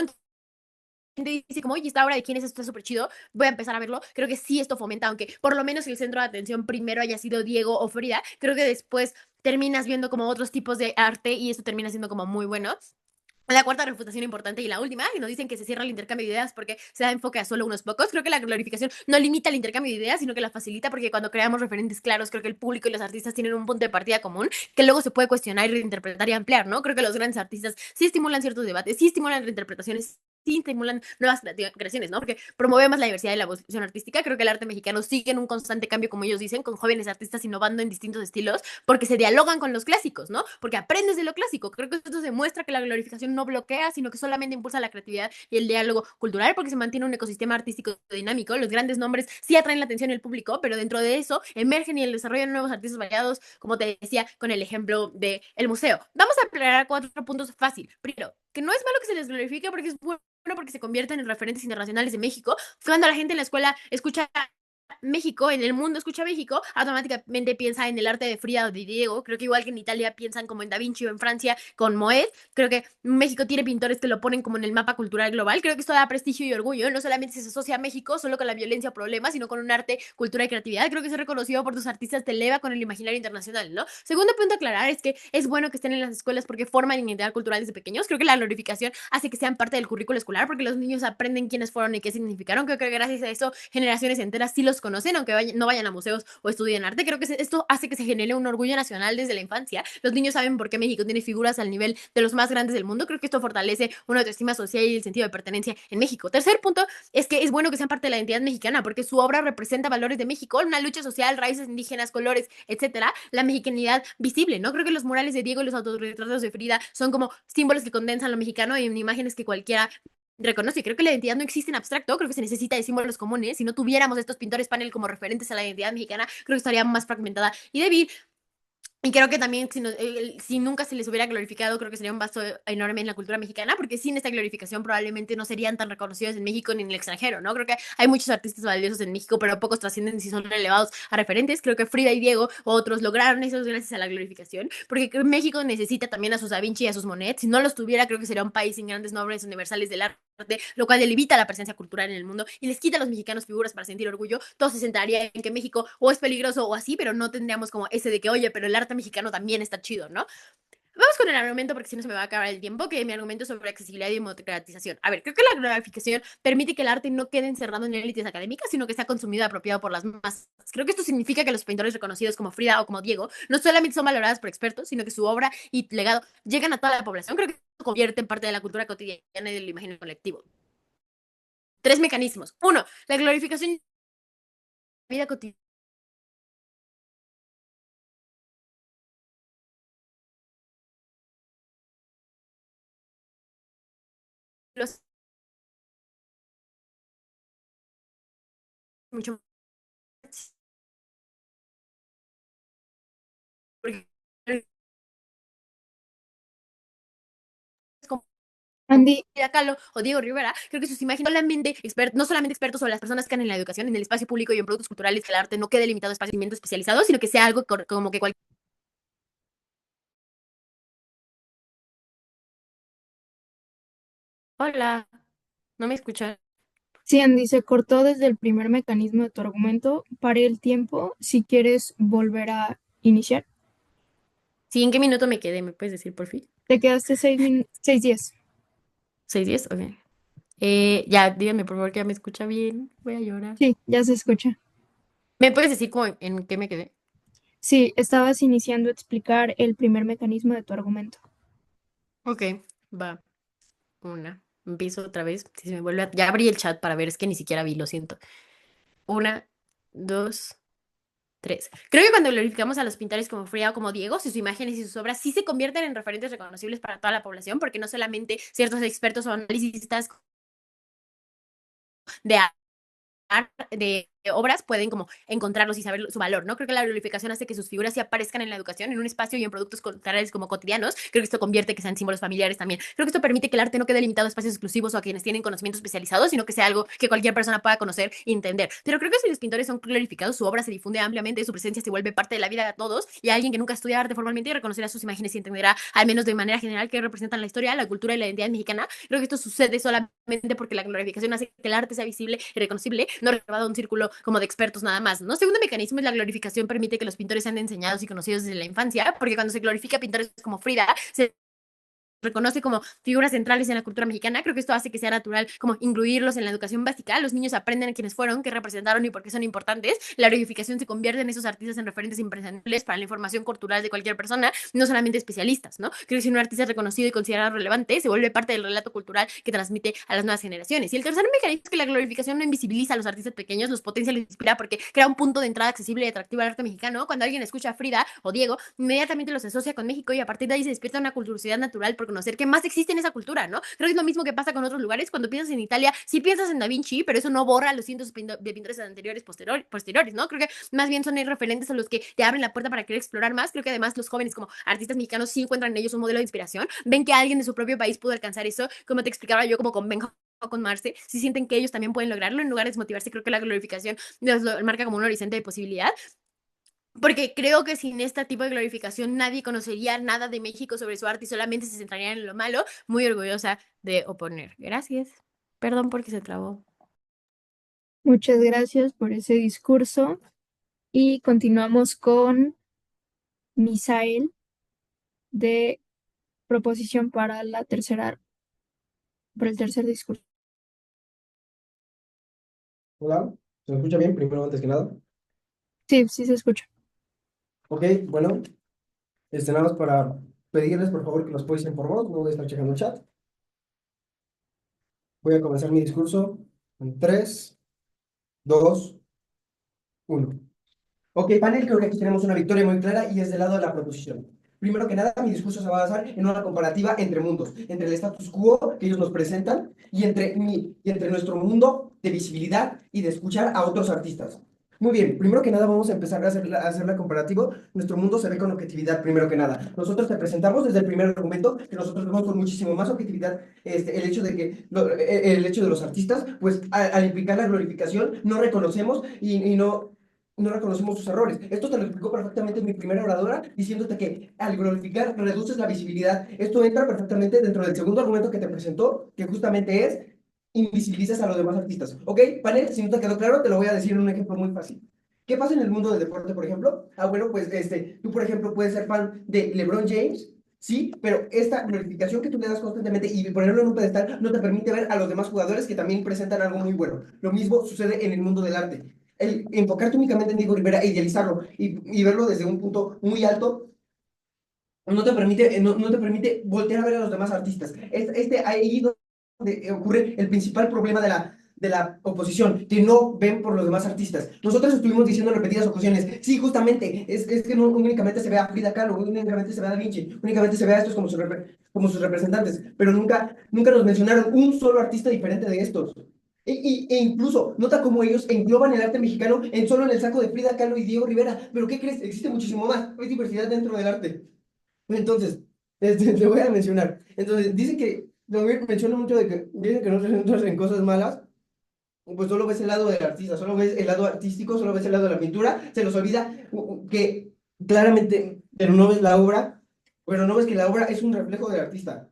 Dice como, oye, esta obra de quién es, esto está súper chido, voy a empezar a verlo. Creo que sí esto fomenta, aunque por lo menos el centro de atención primero haya sido Diego o Frida, creo que después terminas viendo como otros tipos de arte y esto termina siendo como muy bueno. La cuarta refutación importante y la última, que nos dicen que se cierra el intercambio de ideas porque se da enfoque a solo unos pocos. Creo que la glorificación no limita el intercambio de ideas, sino que la facilita, porque cuando creamos referentes claros, creo que el público y los artistas tienen un punto de partida común que luego se puede cuestionar y reinterpretar y ampliar, ¿no? Creo que los grandes artistas sí estimulan ciertos debates, sí estimulan reinterpretaciones, sí estimulan nuevas creaciones, ¿no? Porque promovemos la diversidad de la voz artística. Creo que el arte mexicano sigue en un constante cambio, como ellos dicen, con jóvenes artistas innovando en distintos estilos, porque se dialogan con los clásicos, ¿no? Porque aprendes de lo clásico. Creo que esto demuestra que la glorificación no bloquea, sino que solamente impulsa la creatividad y el diálogo cultural, porque se mantiene un ecosistema artístico dinámico. Los grandes nombres sí atraen la atención del público, pero dentro de eso emergen y el desarrollo de nuevos artistas variados, como te decía con el ejemplo de el museo. Vamos a aclarar 4 puntos fácil. Primero, que no es malo que se les glorifique porque es bueno porque se convierten en referentes internacionales de México. Cuando la gente en la escuela escucha México, en el mundo escucha México, automáticamente piensa en el arte de Frida o de Diego. Creo que igual que en Italia piensan como en Da Vinci o en Francia con Moet. Creo que México tiene pintores que lo ponen como en el mapa cultural global. Creo que esto da prestigio y orgullo. No solamente se asocia a México solo con la violencia o problemas, sino con un arte, cultura y creatividad. Creo que ser reconocido por tus artistas te eleva con el imaginario internacional, ¿no? Segundo punto a aclarar es que es bueno que estén en las escuelas porque forman identidad cultural desde pequeños. Creo que la glorificación hace que sean parte del currículo escolar porque los niños aprenden quiénes fueron y qué significaron. Creo que gracias a eso generaciones enteras sí los conocen, aunque no vayan a museos o estudien arte. Creo que esto hace que se genere un orgullo nacional desde la infancia. Los niños saben por qué México tiene figuras al nivel de los más grandes del mundo. Creo que esto fortalece una autoestima social y el sentido de pertenencia en México. Tercer punto es que es bueno que sean parte de la identidad mexicana porque su obra representa valores de México, una lucha social, raíces indígenas, colores, etcétera, la mexicanidad visible, ¿no? Creo que los murales de Diego y los autorretratos de Frida son como símbolos que condensan lo mexicano en imágenes que cualquiera reconoce. Creo que la identidad no existe en abstracto, creo que se necesita de símbolos comunes. Si no tuviéramos estos pintores panel como referentes a la identidad mexicana, creo que estaría más fragmentada y débil. Y creo que también si nunca se les hubiera glorificado, creo que sería un vaso enorme en la cultura mexicana, porque sin esta glorificación probablemente no serían tan reconocidos en México ni en el extranjero, ¿no? Creo que hay muchos artistas valiosos en México, pero pocos trascienden si son elevados a referentes. Creo que Frida y Diego o otros lograron eso gracias a la glorificación, porque México necesita también a sus Da Vinci y a sus Monet. Si no los tuviera, creo que sería un país sin grandes nombres universales del arte, lo cual limita la presencia cultural en el mundo y les quita a los mexicanos figuras para sentir orgullo. Todo se centraría en que México o es peligroso o así, pero no tendríamos como ese de que, oye, pero el arte mexicano también está chido, ¿no? Vamos con el argumento porque si no se me va a acabar el tiempo, que mi argumento sobre accesibilidad y democratización. A ver, creo que la glorificación permite que el arte no quede encerrado en élites académicas, sino que sea consumido y apropiado por las masas. Creo que esto significa que los pintores reconocidos como Frida o como Diego no solamente son valorados por expertos, sino que su obra y legado llegan a toda la población. Creo que esto convierte en parte de la cultura cotidiana y del imaginario colectivo. 3 mecanismos. 1, la glorificación de la vida cotidiana. Los mucho más. Porque es como Andy, Frida Kahlo o Diego Rivera, creo que sus imágenes no solamente expertos o las personas que están en la educación, en el espacio público y en productos culturales, que el arte no quede limitado a espacios especializados, sino que sea algo como que cualquier... Hola, ¿no me escuchan? sí, Andy, se cortó desde el primer mecanismo de tu argumento. Paré el tiempo si quieres volver a iniciar. Sí, ¿en qué minuto me quedé? ¿Me puedes decir por fin? Te quedaste 6:10. 6:10, ok. Ya, díganme por favor que ya me escucha bien. Voy a llorar. Sí, ya se escucha. ¿Me puedes decir cómo en qué me quedé? Sí, estabas iniciando a explicar el primer mecanismo de tu argumento. Ok, va. Empiezo otra vez. Si se me vuelve Ya abrí el chat para ver, es que ni siquiera vi, lo siento. Una, dos, tres. Creo que cuando glorificamos a los pintores como Frida o como Diego, sus imágenes y sus obras sí se convierten en referentes reconocibles para toda la población, porque no solamente ciertos expertos o analistas de de obras pueden como encontrarlos y saber su valor, ¿no? Creo que la glorificación hace que sus figuras sí aparezcan en la educación, en un espacio y en productos culturales como cotidianos. Creo que esto convierte que sean símbolos familiares también. Creo que esto permite que el arte no quede limitado a espacios exclusivos o a quienes tienen conocimientos especializados, sino que sea algo que cualquier persona pueda conocer e entender. Pero creo que si los pintores son glorificados, su obra se difunde ampliamente, su presencia se vuelve parte de la vida de todos, y alguien que nunca estudia arte formalmente reconocerá sus imágenes y entenderá, al menos de manera general, que representan la historia, la cultura y la identidad mexicana. Creo que esto sucede solamente porque la glorificación hace que el arte sea visible y reconocible, no reservado a un círculo como de expertos nada más, ¿no? Segundo mecanismo es la glorificación permite que los pintores sean enseñados y conocidos desde la infancia, porque cuando se glorifica a pintores como Frida, se reconoce como figuras centrales en la cultura mexicana. Creo que esto hace que sea natural como incluirlos en la educación básica. Los niños aprenden quiénes fueron, qué representaron y por qué son importantes. La glorificación se convierte en esos artistas en referentes imprescindibles para la información cultural de cualquier persona, no solamente especialistas, ¿no? Creo que si un artista es reconocido y considerado relevante, se vuelve parte del relato cultural que transmite a las nuevas generaciones. Y el tercer mecanismo es que la glorificación no invisibiliza a los artistas pequeños, los potencia y los inspira porque crea un punto de entrada accesible y atractivo al arte mexicano. Cuando alguien escucha a Frida o Diego, inmediatamente los asocia con México y a partir de ahí se despierta una curiosidad natural por conocer qué más existe en esa cultura, ¿no? Creo que es lo mismo que pasa con otros lugares. Cuando piensas en Italia, sí piensas en Da Vinci, pero eso no borra los cientos de pintores anteriores, posteriores, ¿no? Creo que más bien son referentes a los que te abren la puerta para querer explorar más. Creo que además los jóvenes como artistas mexicanos sí encuentran en ellos un modelo de inspiración. Ven que alguien de su propio país pudo alcanzar eso, como te explicaba yo, como con Benjo o con Marce, si sienten que ellos también pueden lograrlo, en lugar de desmotivarse, creo que la glorificación los marca como un horizonte de posibilidad. Porque creo que sin este tipo de glorificación nadie conocería nada de México sobre su arte y solamente se centraría en lo malo. Muy orgullosa de oponer. Gracias. Perdón porque se trabó. Muchas gracias por ese discurso y continuamos con Misael de proposición para el tercer discurso. Hola, ¿se me escucha bien? Primero, antes que nada. Sí, sí se escucha. Ok, bueno, nada más para pedirles por favor que los pueden por voz, no voy a estar checando el chat. Voy a comenzar mi discurso en 3, 2, 1. Ok, panel, creo que aquí tenemos una victoria muy clara y es del lado de la proposición. Primero que nada, mi discurso se va a basar en una comparativa entre mundos, entre el status quo que ellos nos presentan y entre nuestro mundo de visibilidad y de escuchar a otros artistas. Muy bien, primero que nada vamos a empezar a hacer la comparativa. Nuestro mundo se ve con objetividad, primero que nada. Nosotros te presentamos desde el primer argumento que nosotros vemos con muchísimo más objetividad el hecho de que el hecho de los artistas, pues al implicar la glorificación, no reconocemos y no reconocemos sus errores. Esto te lo explicó perfectamente mi primera oradora, diciéndote que al glorificar reduces la visibilidad. Esto entra perfectamente dentro del segundo argumento que te presentó, que justamente es invisibilizas a los demás artistas. ¿Ok, panel? Si no te quedó claro, te lo voy a decir en un ejemplo muy fácil. ¿Qué pasa en el mundo del deporte, por ejemplo? Bueno, pues tú, por ejemplo, puedes ser fan de LeBron James, sí, pero esta glorificación que tú le das constantemente y ponerlo en un pedestal no te permite ver a los demás jugadores que también presentan algo muy bueno. Lo mismo sucede en el mundo del arte. El enfocarte únicamente en Diego Rivera e idealizarlo y verlo desde un punto muy alto no te permite voltear a ver a los demás artistas. Ahí donde ocurre el principal problema de la oposición, que no ven por los demás artistas. Nosotros estuvimos diciendo en repetidas ocasiones, sí, justamente, es que no únicamente se ve a Frida Kahlo, únicamente se ve a Da Vinci, únicamente se ve a estos como sus representantes, pero nunca nos mencionaron un solo artista diferente de estos. E incluso, nota cómo ellos engloban el arte mexicano solo en el saco de Frida Kahlo y Diego Rivera. ¿Pero qué crees? Existe muchísimo más. Hay diversidad dentro del arte. Entonces, te voy a mencionar. Entonces, dicen que, menciona mucho de que, dicen que no te centras en cosas malas, pues solo ves el lado del artista, solo ves el lado artístico, solo ves el lado de la pintura, se los olvida que claramente, pero no ves la obra, pero no ves que la obra es un reflejo del artista.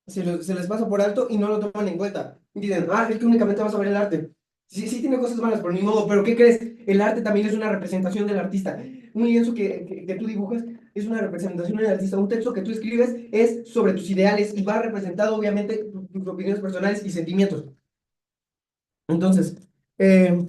Se les pasa por alto y no lo toman en cuenta. Y dicen, es que únicamente vas a ver el arte. Sí, sí tiene cosas malas, pero ni modo. ¿Pero qué crees? El arte también es una representación del artista. Un lienzo que tú dibujas es una representación del artista. Un texto que tú escribes es sobre tus ideales y va representado, obviamente, tus opiniones personales y sentimientos. Entonces, eh,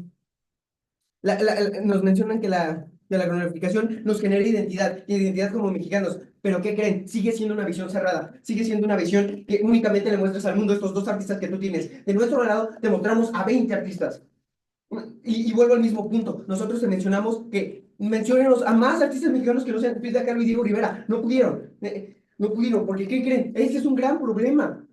nos mencionan que la glorificación nos genera identidad, identidad como mexicanos. Pero ¿qué creen? Sigue siendo una visión cerrada, sigue siendo una visión que únicamente le muestras al mundo estos dos artistas que tú tienes. De nuestro lado, te mostramos a 20 artistas. Y vuelvo al mismo punto. Nosotros te mencionamos que mencionemos a más artistas mexicanos que no sean Frida Kahlo y Diego Rivera. No pudieron. No pudieron, porque ¿qué creen? Ese es un gran problema.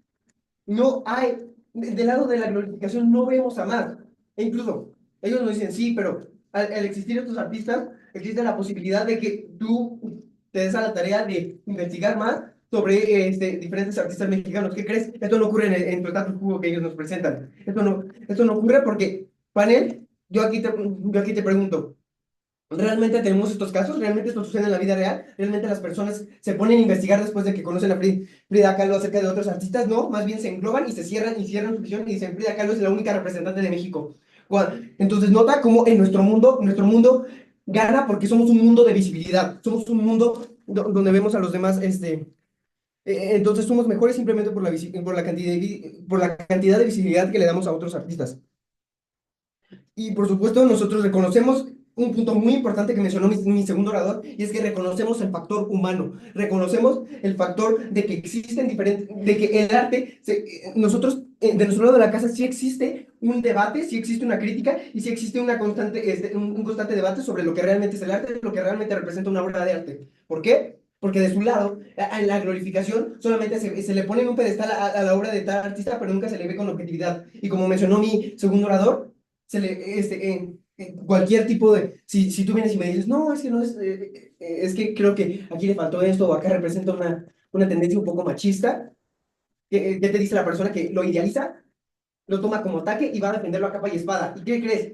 No hay, del lado de la glorificación no vemos a más. E incluso, ellos nos dicen, sí, pero al existir estos artistas, existe la posibilidad de que tú te des a la tarea de investigar más sobre diferentes artistas mexicanos. ¿Qué crees? Esto no ocurre en tu status quo que ellos nos presentan. Esto no ocurre porque, panel, yo aquí te pregunto, ¿realmente tenemos estos casos? ¿Realmente esto sucede en la vida real? ¿Realmente las personas se ponen a investigar después de que conocen a Frida Kahlo acerca de otros artistas? No, más bien se engloban y cierran su visión y dicen Frida Kahlo es la única representante de México. Entonces nota cómo en nuestro mundo gana porque somos un mundo de visibilidad, somos un mundo donde vemos a los demás, entonces somos mejores simplemente por la cantidad de visibilidad que le damos a otros artistas. Y por supuesto, nosotros reconocemos un punto muy importante que mencionó mi segundo orador, y es que reconocemos el factor humano, reconocemos el factor de que existen diferentes, de que el arte, nosotros, de nuestro lado de la casa, sí existe un debate, sí existe una crítica, y sí existe una constante, un constante debate sobre lo que realmente es el arte, lo que realmente representa una obra de arte. ¿Por qué? Porque de su lado, en la glorificación, solamente se le pone en un pedestal a la obra de tal artista, pero nunca se le ve con objetividad. Y como mencionó mi segundo orador, cualquier tipo de, si tú vienes y me dices, no, es que no es, es que creo que aquí le faltó esto, o acá representa una tendencia un poco machista, ¿qué te dice la persona que lo idealiza? Lo toma como ataque y va a defenderlo a capa y espada. ¿Y qué crees?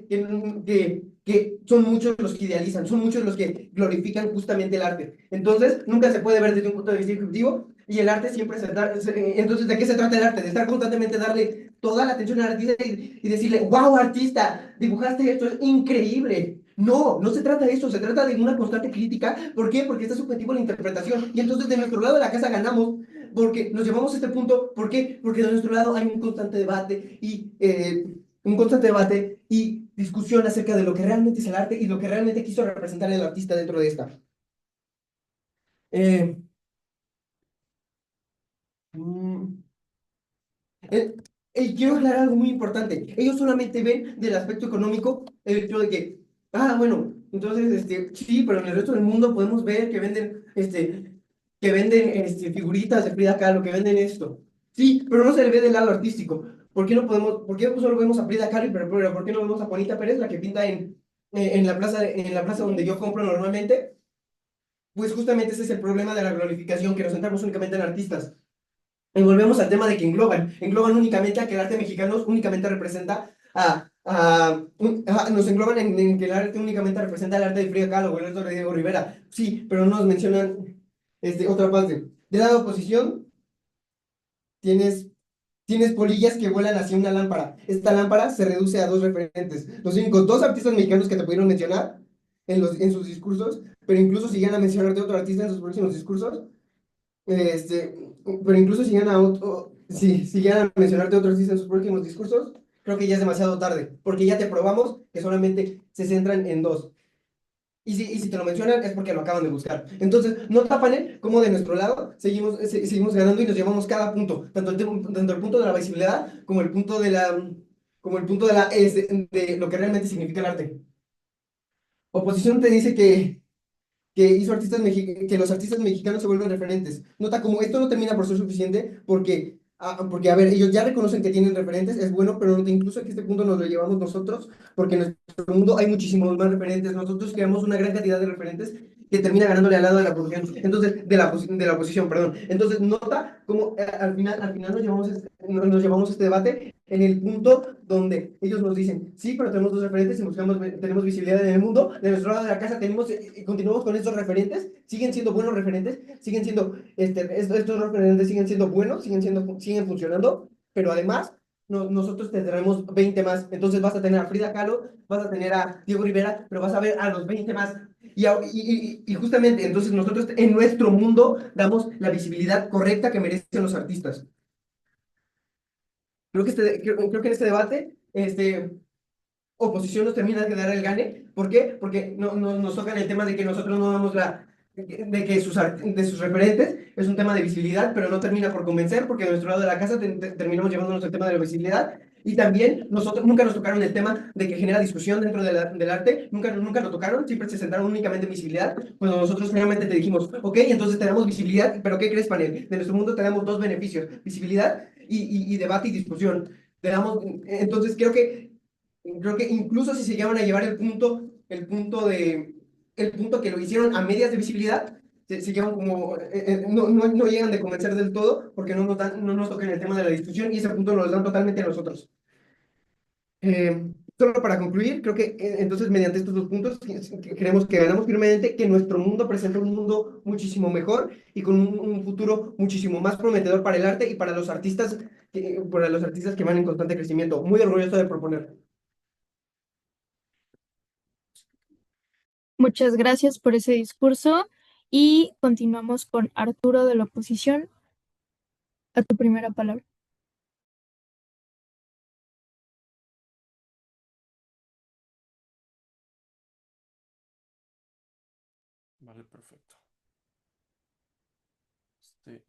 Que son muchos los que idealizan, son muchos los que glorifican justamente el arte. Entonces, nunca se puede ver desde un punto de vista ejecutivo y el arte siempre entonces, ¿de qué se trata el arte? De estar constantemente darle toda la atención al artista y decirle, wow, artista, dibujaste esto, es increíble. No, no se trata de eso, se trata de una constante crítica. ¿Por qué? Porque está subjetivo la interpretación. Y entonces de nuestro lado de la casa ganamos porque nos llevamos a este punto. ¿Por qué? Porque de nuestro lado hay un constante debate y discusión acerca de lo que realmente es el arte y lo que realmente quiso representar el artista dentro de esta. Eh, mm, eh, y quiero aclarar algo muy importante. Ellos solamente ven del aspecto económico el hecho de que, bueno, entonces, sí, pero en el resto del mundo podemos ver que venden figuritas de Frida Kahlo, que venden esto. Sí, pero no se le ve del lado artístico. ¿Por qué solo vemos a Frida Kahlo, pero por qué no vemos a Juanita Pérez, la que pinta en la plaza donde yo compro normalmente? Pues justamente ese es el problema de la glorificación, que nos centramos únicamente en artistas. Y volvemos al tema de que engloban únicamente a que el arte mexicano únicamente representa nos engloban en que el arte únicamente representa el arte de Frida Kahlo o el arte de Diego Rivera. Sí, pero no nos mencionan otra parte. De la oposición, tienes, tienes polillas que vuelan hacia una lámpara. Esta lámpara se reduce a dos referentes. Los únicos dos artistas mexicanos que te pudieron mencionar en sus discursos, pero incluso si llegan a mencionarte otro artista en sus próximos discursos, este, pero incluso si llegan a mencionarte otro artista en sus próximos discursos, creo que ya es demasiado tarde, porque ya te probamos que solamente se centran en dos. Y si te lo mencionan es porque lo acaban de buscar. Entonces, no tapan como de nuestro lado seguimos ganando y nos llevamos cada punto, tanto el punto de la visibilidad como el punto de lo que realmente significa el arte. Oposición te dice que los artistas mexicanos se vuelven referentes. Nota como esto no termina por ser suficiente porque Porque, a ver, ellos ya reconocen que tienen referentes, es bueno, pero incluso a este punto nos lo llevamos nosotros, porque en nuestro mundo hay muchísimos más referentes. Nosotros creamos una gran cantidad de referentes que termina ganándole al lado de la posición, entonces, de la oposición, perdón. Entonces, nota cómo al final nos llevamos este debate en el punto donde ellos nos dicen, sí, pero tenemos dos referentes y tenemos visibilidad en el mundo. De nuestro lado de la casa tenemos, continuamos con estos referentes, siguen siendo buenos referentes, siguen siendo, estos referentes siguen siendo buenos, siguen funcionando, pero además nosotros tendremos 20 más. Entonces vas a tener a Frida Kahlo, vas a tener a Diego Rivera, pero vas a ver a los 20 más. Y justamente, entonces nosotros en nuestro mundo damos la visibilidad correcta que merecen los artistas. Creo que en este debate, oposición nos termina de dar el gane. ¿Por qué? Porque nos tocan el tema de que nosotros no damos de que de sus referentes es un tema de visibilidad, pero no termina por convencer, porque de nuestro lado de la casa terminamos llevándonos el tema de la visibilidad. Y también nosotros nunca nos tocaron el tema de que genera discusión dentro del arte, nunca lo tocaron, siempre se centraron únicamente en visibilidad. Cuando nosotros finalmente te dijimos, ok, entonces tenemos visibilidad, pero ¿qué crees, panel? De nuestro mundo tenemos dos beneficios, visibilidad y debate y discusión. Entonces creo que incluso si se llegan a llevar el punto que lo hicieron a medias de visibilidad, se llevan como, no llegan de convencer del todo, porque no nos tocan el tema de la discusión y ese punto nos lo dan totalmente a nosotros. Solo para concluir, creo que entonces mediante estos dos puntos creemos que ganamos firmemente que nuestro mundo presenta un mundo muchísimo mejor y con un futuro muchísimo más prometedor para el arte y para los artistas que van en constante crecimiento. Muy orgulloso de proponer. Muchas gracias por ese discurso y continuamos con Arturo de la oposición. A tu primera palabra. Vale, perfecto.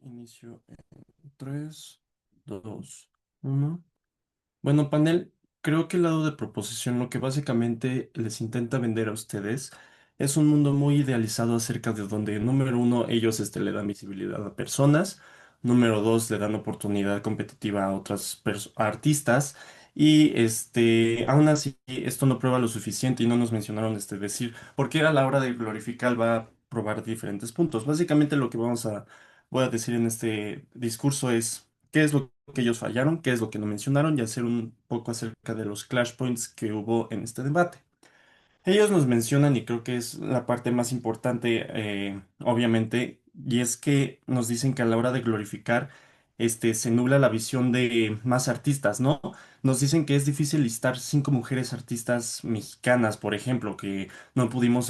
Inicio en 3, 2, 1. Bueno, panel, creo que el lado de proposición lo que básicamente les intenta vender a ustedes es un mundo muy idealizado acerca de donde, número uno, ellos le dan visibilidad a personas, número dos, le dan oportunidad competitiva a otras artistas, y aún así esto no prueba lo suficiente y no nos mencionaron decir, porque a la hora de glorificar va a probar diferentes puntos. Básicamente lo que voy a decir en este discurso es qué es lo que ellos fallaron, qué es lo que no mencionaron y hacer un poco acerca de los clash points que hubo en este debate. Ellos nos mencionan, y creo que es la parte más importante, obviamente, y es que nos dicen que a la hora de glorificar, se nubla la visión de más artistas, ¿no? Nos dicen que es difícil listar 5 mujeres artistas mexicanas, por ejemplo, que no pudimos,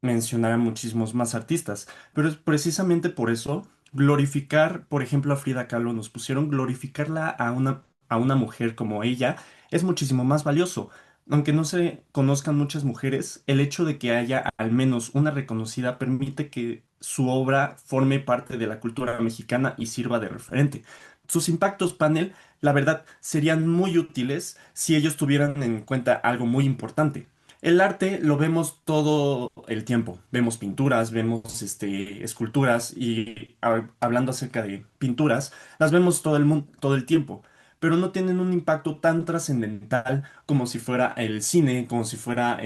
mencionar a muchísimos más artistas, pero es precisamente por eso, glorificar, por ejemplo, a Frida Kahlo, nos pusieron glorificarla a una mujer como ella, es muchísimo más valioso. Aunque no se conozcan muchas mujeres, el hecho de que haya al menos una reconocida permite que su obra forme parte de la cultura mexicana y sirva de referente. Sus impactos panel, la verdad, serían muy útiles si ellos tuvieran en cuenta algo muy importante. El arte lo vemos todo el tiempo. Vemos pinturas, vemos esculturas y hablando acerca de pinturas, las vemos todo el tiempo, pero no tienen un impacto tan trascendental como si fuera el cine, como si fuera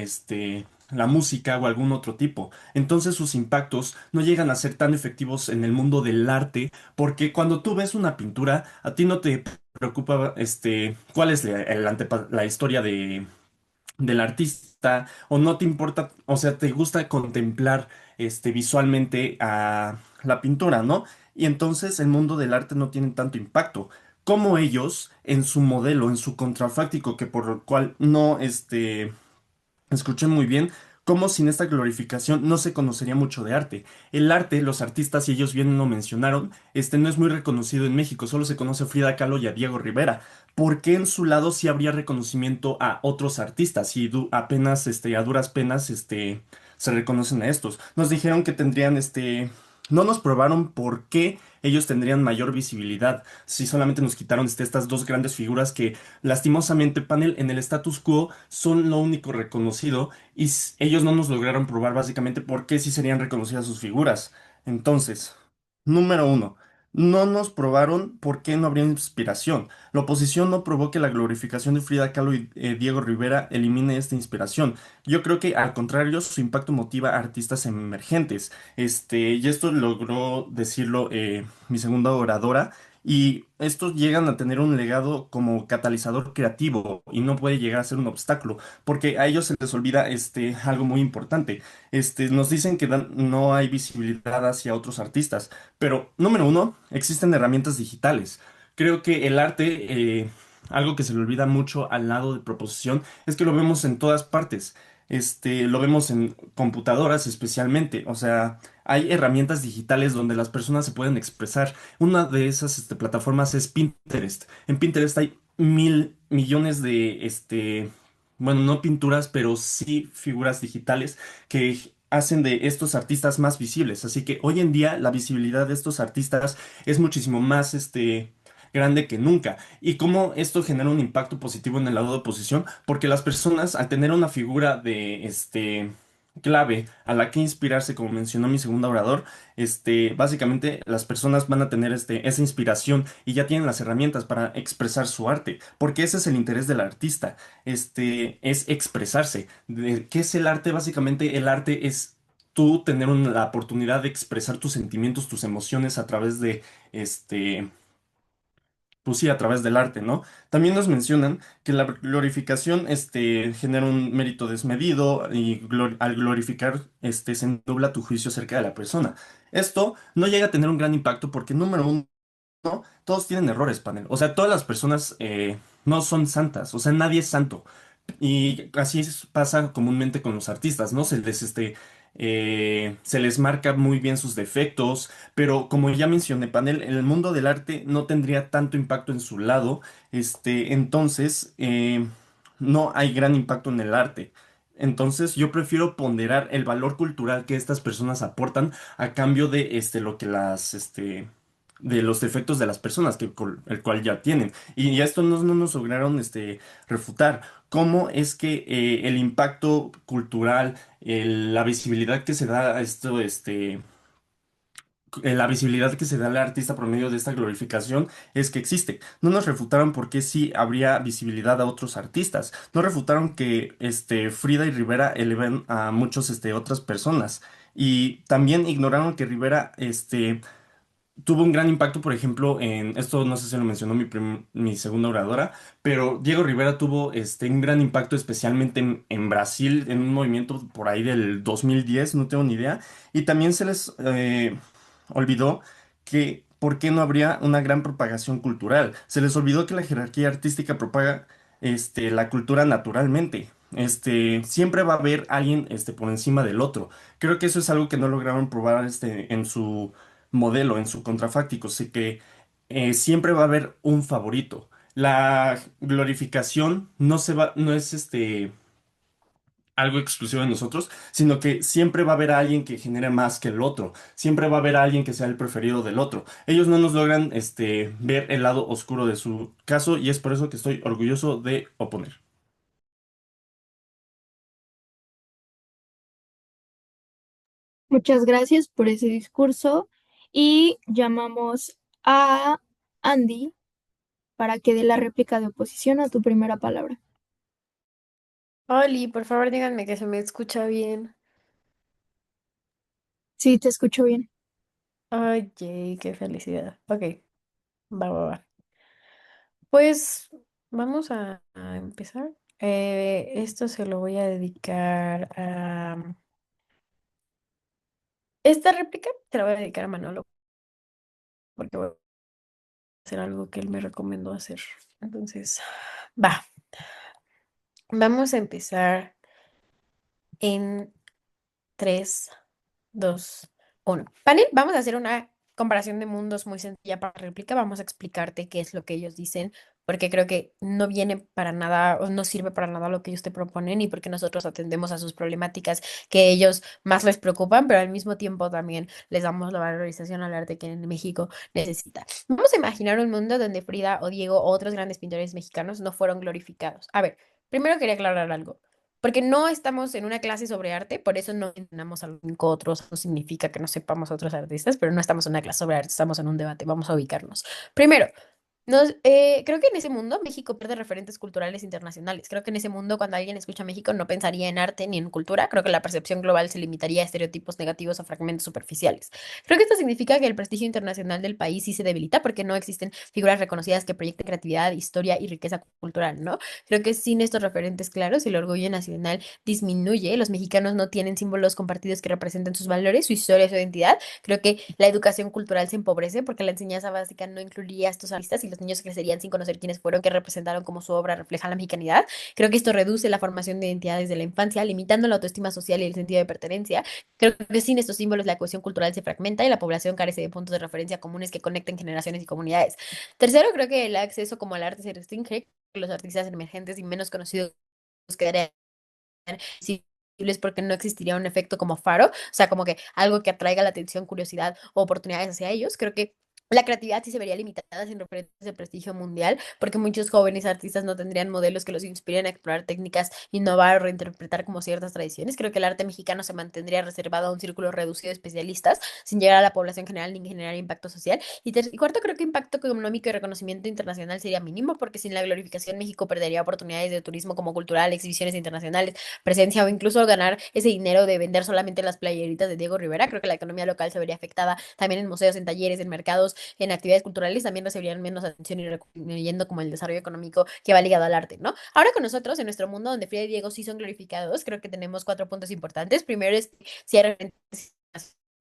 la música o algún otro tipo. Entonces sus impactos no llegan a ser tan efectivos en el mundo del arte, porque cuando tú ves una pintura, a ti no te preocupa cuál es la historia del artista, o no te importa, o sea, te gusta contemplar visualmente a la pintura, ¿no? Y entonces el mundo del arte no tiene tanto impacto como ellos en su modelo, en su contrafáctico, que por lo cual no, escuché muy bien cómo sin esta glorificación no se conocería mucho de arte. El arte, los artistas, y ellos bien lo mencionaron, no es muy reconocido en México, solo se conoce a Frida Kahlo y a Diego Rivera. ¿Por qué en su lado sí habría reconocimiento a otros artistas y apenas, a duras penas, se reconocen a estos? Nos dijeron que tendrían, no nos probaron por qué ellos tendrían mayor visibilidad si solamente nos quitaron, estas dos grandes figuras que lastimosamente, panel, en el status quo son lo único reconocido y ellos no nos lograron probar básicamente por qué sí serían reconocidas sus figuras. Entonces, número uno, no nos probaron por qué no habría inspiración. La oposición no probó que la glorificación de Frida Kahlo y Diego Rivera elimine esta inspiración. Yo creo que al contrario, su impacto motiva a artistas emergentes. Y esto logró decirlo mi segunda oradora. Y estos llegan a tener un legado como catalizador creativo y no puede llegar a ser un obstáculo, porque a ellos se les olvida algo muy importante. Nos dicen que no hay visibilidad hacia otros artistas. Pero, número uno, existen herramientas digitales. Creo que el arte, algo que se le olvida mucho al lado de proposición, es que lo vemos en todas partes. Lo vemos en computadoras especialmente. O sea, hay herramientas digitales donde las personas se pueden expresar. Una de esas, plataformas es Pinterest. En Pinterest hay mil millones de, bueno, no pinturas, pero sí figuras digitales que hacen de estos artistas más visibles. Así que hoy en día la visibilidad de estos artistas es muchísimo más grande que nunca. Y cómo esto genera un impacto positivo en el lado de oposición, porque las personas al tener una figura de clave a la que inspirarse, como mencionó mi segundo orador, básicamente las personas van a tener esa inspiración y ya tienen las herramientas para expresar su arte, porque ese es el interés del artista, es expresarse. ¿Qué es el arte? Básicamente el arte es tú tener la oportunidad de expresar tus sentimientos, tus emociones a través de este pues sí, a través del arte, ¿no? También nos mencionan que la glorificación, genera un mérito desmedido y al glorificar, se nubla tu juicio acerca de la persona. Esto no llega a tener un gran impacto porque, número uno, todos tienen errores, panel. O sea, todas las personas no son santas. O sea, nadie es santo. Y así pasa comúnmente con los artistas, ¿no? Se les marca muy bien sus defectos, pero como ya mencioné, panel, el mundo del arte no tendría tanto impacto en su lado, entonces no hay gran impacto en el arte. Entonces yo prefiero ponderar el valor cultural que estas personas aportan a cambio de lo que de los defectos de las personas el cual ya tienen. Y esto no nos lograron refutar. ¿Cómo es que el impacto cultural, la visibilidad que se da a esto, la visibilidad que se da al artista por medio de esta glorificación es que existe? No nos refutaron por qué sí habría visibilidad a otros artistas. No refutaron que Frida y Rivera eleven a muchos otras personas. Y también ignoraron que Rivera tuvo un gran impacto, por ejemplo, en esto no sé si lo mencionó mi segunda oradora, pero Diego Rivera tuvo un gran impacto especialmente en Brasil, en un movimiento por ahí del 2010, no tengo ni idea, y también se les olvidó que por qué no habría una gran propagación cultural. Se les olvidó que la jerarquía artística propaga la cultura naturalmente. Siempre va a haber alguien por encima del otro. Creo que eso es algo que no lograron probar en su modelo, en su contrafáctico, sé que siempre va a haber un favorito. La glorificación no es algo exclusivo de nosotros, sino que siempre va a haber alguien que genere más que el otro, siempre va a haber alguien que sea el preferido del otro. Ellos no nos logran ver el lado oscuro de su caso y es por eso que estoy orgulloso de oponer. Muchas gracias por ese discurso y llamamos a Andy para que dé la réplica de oposición a tu primera palabra. Oli, por favor, díganme que se me escucha bien. Sí, te escucho bien. Ay, qué felicidad. Ok, va. Pues vamos a empezar. Esto se lo voy a dedicar a... Esta réplica se la voy a dedicar a Manolo, porque voy a hacer algo que él me recomendó hacer. Entonces, va. Vamos a empezar en 3, 2, 1. Panel, vamos a hacer una comparación de mundos muy sencilla para réplica. Vamos a explicarte qué es lo que ellos dicen, porque creo que no viene para nada o no sirve para nada lo que ellos te proponen y porque nosotros atendemos a sus problemáticas que ellos más les preocupan, pero al mismo tiempo también les damos la valorización al arte que en México necesita. Vamos a imaginar un mundo donde Frida o Diego o otros grandes pintores mexicanos no fueron glorificados. A ver, primero quería aclarar algo. porque no estamos en una clase sobre arte, por eso no mencionamos a los 5 otros, no significa que no sepamos otros artistas, pero no estamos en una clase sobre arte, estamos en un debate, vamos a ubicarnos. Primero, creo que en ese mundo México pierde referentes culturales internacionales. Creo que en ese mundo, cuando alguien escucha México, no pensaría en arte ni en cultura. Creo que la percepción global se limitaría a estereotipos negativos o fragmentos superficiales. Creo que esto significa que el prestigio internacional del país sí se debilita porque no existen figuras reconocidas que proyecten creatividad, historia y riqueza cultural, ¿no? Creo que sin estos referentes claros, el orgullo nacional disminuye. Los mexicanos no tienen símbolos compartidos que representen sus valores, su historia, su identidad. Creo que la educación cultural se empobrece porque la enseñanza básica no incluiría a estos artistas y los niños crecerían sin conocer quiénes fueron, qué representaron, cómo su obra refleja la mexicanidad. Creo que esto reduce la formación de identidad desde la infancia, limitando la autoestima social y el sentido de pertenencia. Creo que sin estos símbolos la cohesión cultural se fragmenta y la población carece de puntos de referencia comunes que conecten generaciones y comunidades. Tercero, creo que el acceso como al arte se restringe, que los artistas emergentes y menos conocidos quedarían visibles porque no existiría un efecto como faro, o sea, como que algo que atraiga la atención, curiosidad o oportunidades hacia ellos. Creo que la creatividad sí se vería limitada sin referentes de prestigio mundial, porque muchos jóvenes artistas no tendrían modelos que los inspiren a explorar técnicas, innovar o reinterpretar como ciertas tradiciones. Creo que el arte mexicano se mantendría reservado a un círculo reducido de especialistas, sin llegar a la población general ni generar impacto social. Y cuarto, creo que impacto económico y reconocimiento internacional sería mínimo, porque sin la glorificación México perdería oportunidades de turismo como cultural, exhibiciones internacionales, presencia o incluso ganar ese dinero de vender solamente las playeritas de Diego Rivera. Creo que la economía local se vería afectada también en museos, en talleres, en mercados, en actividades culturales, también recibirían menos atención y yendo como el desarrollo económico que va ligado al arte, ¿no? Ahora con nosotros, en nuestro mundo donde Frida y Diego sí son glorificados, creo que tenemos 4 puntos importantes. Primero es si hay referentes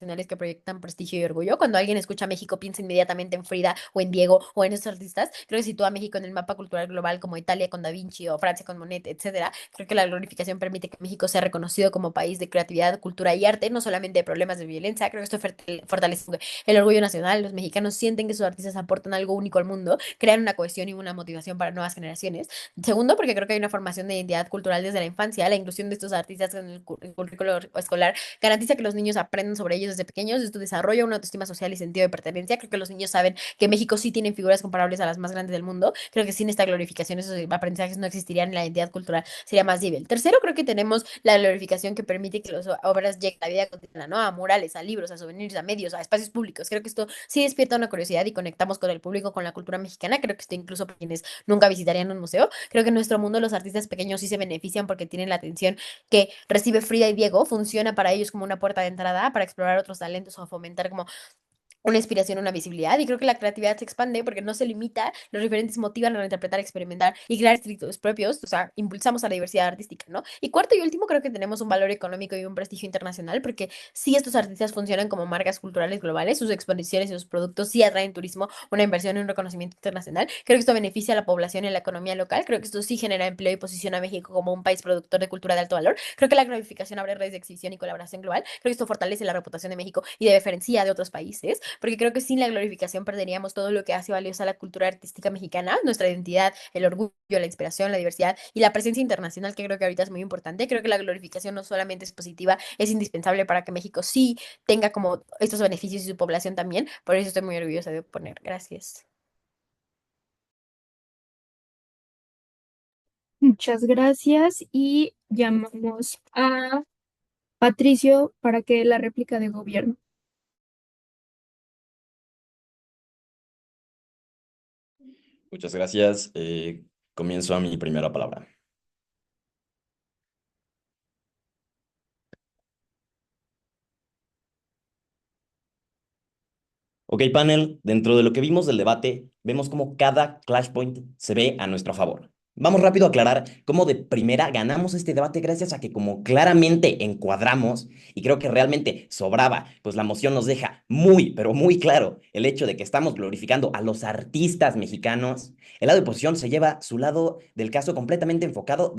nacionales que proyectan prestigio y orgullo. Cuando alguien escucha México, piensa inmediatamente en Frida o en Diego o en esos artistas. Creo que sitúa a México en el mapa cultural global como Italia con Da Vinci o Francia con Monet, etcétera. Creo que la glorificación permite que México sea reconocido como país de creatividad, cultura y arte, no solamente de problemas de violencia. Creo que esto fortalece el orgullo nacional. Los mexicanos sienten que sus artistas aportan algo único al mundo, crean una cohesión y una motivación para nuevas generaciones. Segundo, porque creo que hay una formación de identidad cultural desde la infancia. La inclusión de estos artistas en el currículo escolar garantiza que los niños aprendan sobre ellos desde pequeños. Esto desarrolla una autoestima social y sentido de pertenencia. Creo que los niños saben que México sí tiene figuras comparables a las más grandes del mundo. Creo que sin esta glorificación esos aprendizajes no existirían y la identidad cultural sería más débil. Tercero, creo que tenemos la glorificación que permite que las obras lleguen a la vida cotidiana, ¿no? A murales, a libros, a souvenirs, a medios, a espacios públicos. Creo que esto sí despierta una curiosidad y conectamos con el público, con la cultura mexicana. Creo que esto incluso para quienes nunca visitarían un museo. Creo que en nuestro mundo los artistas pequeños sí se benefician porque tienen la atención que recibe Frida y Diego, funciona para ellos como una puerta de entrada para explorar otros talentos o fomentar como una inspiración, una visibilidad, y creo que la creatividad se expande porque no se limita, los referentes motivan a reinterpretar, experimentar y crear escritos propios, o sea, impulsamos a la diversidad artística, ¿no? Y cuarto y último, creo que tenemos un valor económico y un prestigio internacional porque si estos artistas funcionan como marcas culturales globales, sus exposiciones y sus productos sí atraen turismo, una inversión y un reconocimiento internacional. Creo que esto beneficia a la población y a la economía local, creo que esto sí genera empleo y posiciona a México como un país productor de cultura de alto valor. Creo que la glorificación abre redes de exhibición y colaboración global. Creo que esto fortalece la reputación de México y de diferencia de otros países, porque creo que sin la glorificación perderíamos todo lo que hace valiosa la cultura artística mexicana, nuestra identidad, el orgullo, la inspiración, la diversidad y la presencia internacional, que creo que ahorita es muy importante. Creo que la glorificación no solamente es positiva, es indispensable para que México sí tenga como estos beneficios y su población también. Por eso estoy muy orgullosa de poner. Gracias. Muchas gracias y llamamos a Patricio para que dé la réplica de gobierno. Muchas gracias. Comienzo a mi primera palabra. Ok, panel, dentro de lo que vimos del debate, vemos cómo cada flashpoint se ve a nuestro favor. Vamos rápido a aclarar cómo de primera ganamos este debate gracias a que como claramente encuadramos, y creo que realmente sobraba, pues la moción nos deja muy, pero muy claro el hecho de que estamos glorificando a los artistas mexicanos. El lado de oposición se lleva su lado del caso completamente enfocado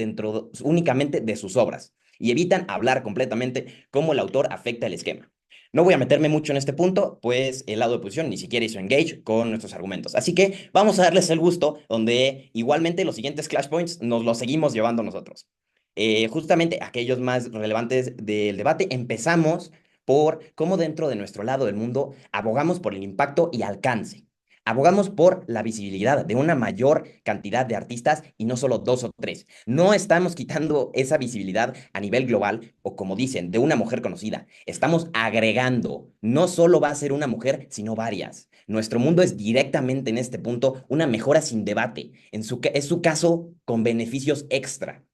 únicamente de sus obras y evitan hablar completamente cómo el autor afecta el esquema. No voy a meterme mucho en este punto, pues el lado de oposición ni siquiera hizo engage con nuestros argumentos. Así que vamos a darles el gusto, donde igualmente los siguientes Clash Points nos los seguimos llevando nosotros. Justamente aquellos más relevantes del debate, empezamos por cómo dentro de nuestro lado del mundo abogamos por el impacto y alcance. Abogamos por la visibilidad de una mayor cantidad de artistas y no solo dos o tres. No estamos quitando esa visibilidad a nivel global o, como dicen, de una mujer conocida. Estamos agregando. No solo va a ser una mujer, sino varias. Nuestro mundo es directamente en este punto una mejora sin debate. Es su caso con beneficios extra.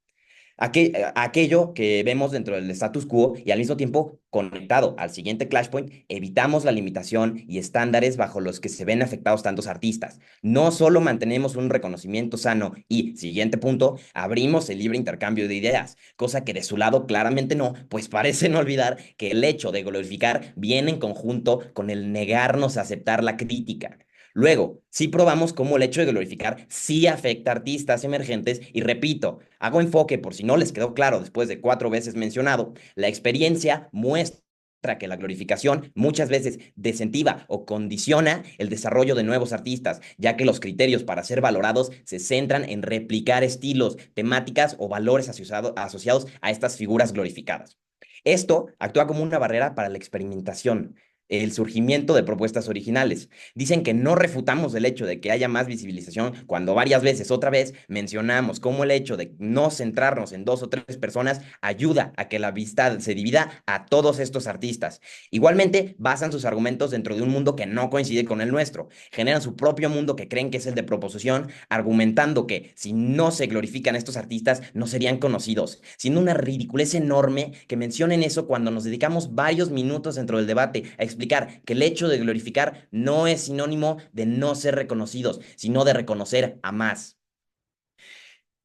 Aquello que vemos dentro del status quo y al mismo tiempo conectado al siguiente Clashpoint, evitamos la limitación y estándares bajo los que se ven afectados tantos artistas. No solo mantenemos un reconocimiento sano y, siguiente punto, abrimos el libre intercambio de ideas, cosa que de su lado claramente no, pues parecen olvidar que el hecho de glorificar viene en conjunto con el negarnos a aceptar la crítica. Luego, sí probamos cómo el hecho de glorificar sí afecta a artistas emergentes y repito, hago enfoque por si no les quedó claro después de 4 veces mencionado, la experiencia muestra que la glorificación muchas veces desincentiva o condiciona el desarrollo de nuevos artistas, ya que los criterios para ser valorados se centran en replicar estilos, temáticas o valores asociados a estas figuras glorificadas. Esto actúa como una barrera para la experimentación, el surgimiento de propuestas originales. Dicen que no refutamos el hecho de que haya más visibilización cuando varias veces, otra vez, mencionamos cómo el hecho de no centrarnos en dos o tres personas ayuda a que la vista se divida a todos estos artistas. Igualmente, basan sus argumentos dentro de un mundo que no coincide con el nuestro. Generan su propio mundo que creen que es el de proposición, argumentando que si no se glorifican estos artistas, no serían conocidos, siendo una ridiculez enorme que mencionen eso cuando nos dedicamos varios minutos dentro del debate a explicar que el hecho de glorificar no es sinónimo de no ser reconocidos, sino de reconocer a más.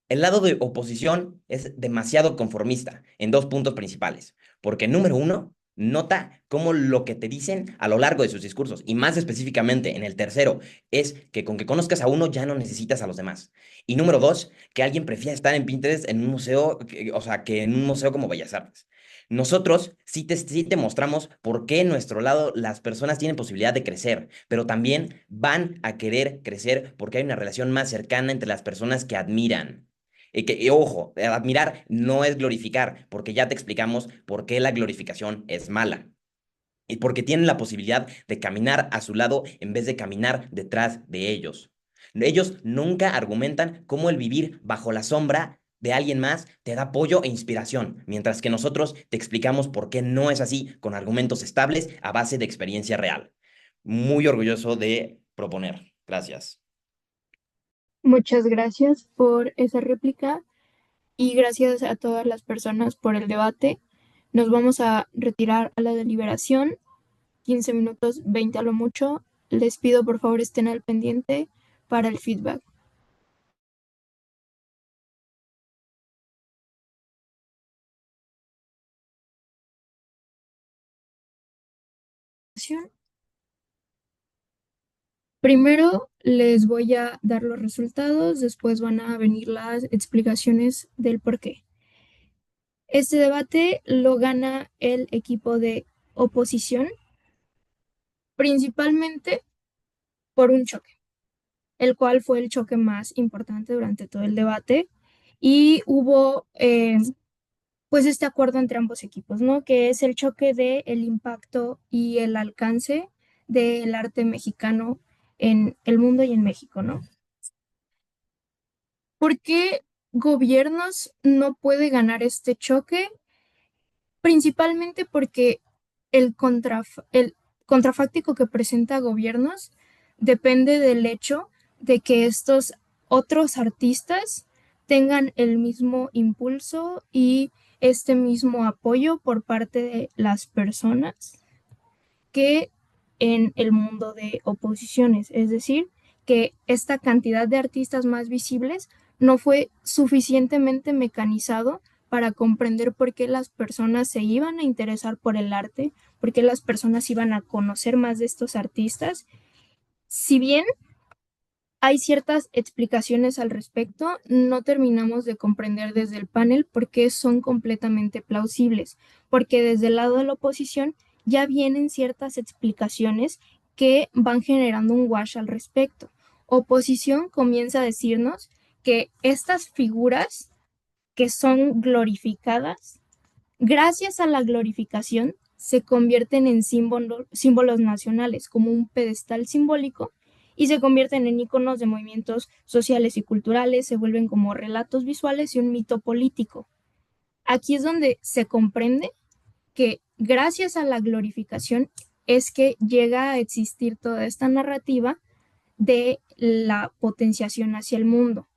El lado de oposición es demasiado conformista en dos puntos principales, porque número uno, nota cómo lo que te dicen a lo largo de sus discursos, y más específicamente en el tercero, es que con que conozcas a uno ya no necesitas a los demás. Y número dos, que alguien prefiera estar en Pinterest en un museo, o sea, que en un museo como Bellas Artes. Nosotros sí te mostramos por qué en nuestro lado las personas tienen posibilidad de crecer, pero también van a querer crecer porque hay una relación más cercana entre las personas que admiran. Y ojo, admirar no es glorificar, porque ya te explicamos por qué la glorificación es mala. Y porque tienen la posibilidad de caminar a su lado en vez de caminar detrás de ellos. Ellos nunca argumentan cómo el vivir bajo la sombra de alguien más te da apoyo e inspiración, mientras que nosotros te explicamos por qué no es así con argumentos estables a base de experiencia real. Muy orgulloso de proponer. Gracias. Muchas gracias por esa réplica y gracias a todas las personas por el debate. Nos vamos a retirar a la deliberación. 15 minutos, 20 a lo mucho. Les pido por favor estén al pendiente para el feedback. Primero les voy a dar los resultados, después van a venir las explicaciones del por qué. Este debate lo gana el equipo de oposición, principalmente por un choque, el cual fue el choque más importante durante todo el debate. Y hubo pues este acuerdo entre ambos equipos, ¿no? Que es el choque de el impacto y el alcance del arte mexicano en el mundo y en México, ¿no? ¿Por qué gobiernos no puede ganar este choque? Principalmente porque el contrafáctico que presenta gobiernos depende del hecho de que estos otros artistas tengan el mismo impulso y este mismo apoyo por parte de las personas que en el mundo de oposiciones. Es decir, que esta cantidad de artistas más visibles no fue suficientemente mecanizado para comprender por qué las personas se iban a interesar por el arte, por qué las personas iban a conocer más de estos artistas. Si bien hay ciertas explicaciones al respecto, no terminamos de comprender desde el panel por qué son completamente plausibles, porque desde el lado de la oposición ya vienen ciertas explicaciones que van generando un wash al respecto. Oposición comienza a decirnos que estas figuras que son glorificadas, gracias a la glorificación, se convierten en símbolos nacionales, como un pedestal simbólico, y se convierten en iconos de movimientos sociales y culturales, se vuelven como relatos visuales y un mito político. Aquí es donde se comprende que gracias a la glorificación es que llega a existir toda esta narrativa de la potenciación hacia el mundo.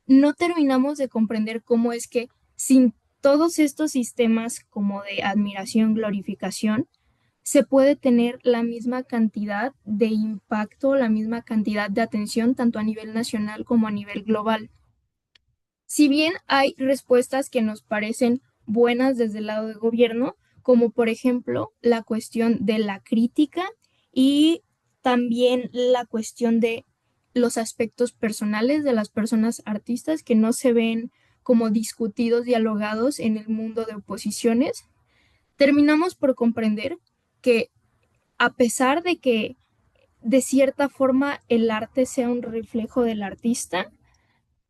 No terminamos de comprender cómo es que sin todos estos sistemas como de admiración, glorificación, se puede tener la misma cantidad de impacto, la misma cantidad de atención, tanto a nivel nacional como a nivel global. Si bien hay respuestas que nos parecen buenas desde el lado del gobierno, como por ejemplo la cuestión de la crítica y también la cuestión de los aspectos personales de las personas artistas que no se ven como discutidos, dialogados en el mundo de oposiciones, terminamos por comprender que a pesar de que de cierta forma el arte sea un reflejo del artista,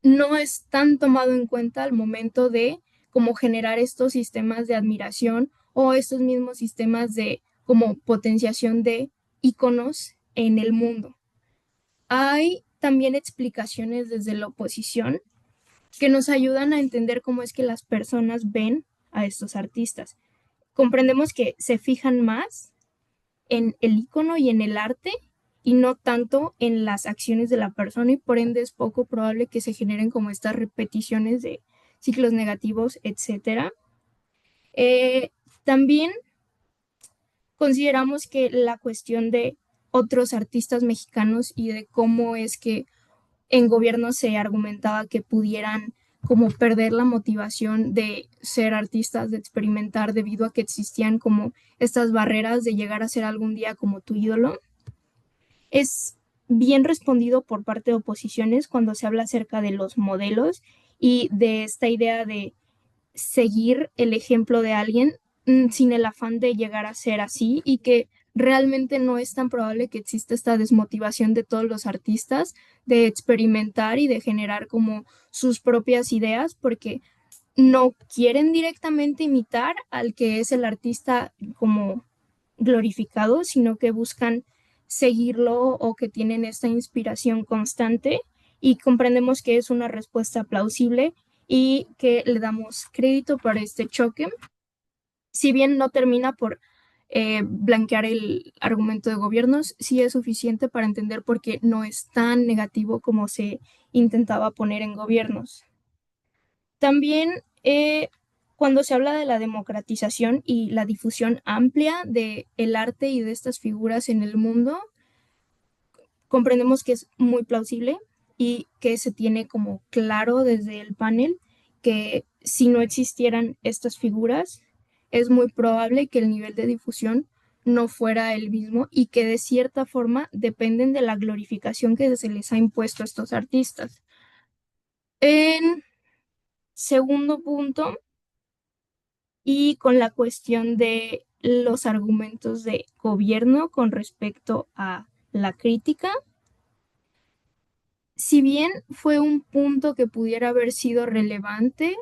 no es tan tomado en cuenta al momento de cómo generar estos sistemas de admiración o estos mismos sistemas de como potenciación de iconos en el mundo. Hay también explicaciones desde la oposición que nos ayudan a entender cómo es que las personas ven a estos artistas. Comprendemos que se fijan más en el icono y en el arte y no tanto en las acciones de la persona y por ende es poco probable que se generen como estas repeticiones de ciclos negativos, etcétera. También consideramos que la cuestión de otros artistas mexicanos y de cómo es que en gobierno se argumentaba que pudieran como perder la motivación de ser artistas, de experimentar debido a que existían como estas barreras de llegar a ser algún día como tu ídolo. Es bien respondido por parte de oposiciones cuando se habla acerca de los modelos y de esta idea de seguir el ejemplo de alguien sin el afán de llegar a ser así y que realmente no es tan probable que exista esta desmotivación de todos los artistas de experimentar y de generar como sus propias ideas porque no quieren directamente imitar al que es el artista como glorificado, sino que buscan seguirlo o que tienen esta inspiración constante y comprendemos que es una respuesta plausible y que le damos crédito para este choque. Si bien no termina por blanquear el argumento de gobiernos, sí es suficiente para entender por qué no es tan negativo como se intentaba poner en gobiernos. También cuando se habla de la democratización y la difusión amplia del arte y de estas figuras en el mundo, comprendemos que es muy plausible y que se tiene como claro desde el panel que si no existieran estas figuras, es muy probable que el nivel de difusión no fuera el mismo y que de cierta forma dependen de la glorificación que se les ha impuesto a estos artistas. En segundo punto, y con la cuestión de los argumentos de gobierno con respecto a la crítica, si bien fue un punto que pudiera haber sido relevante,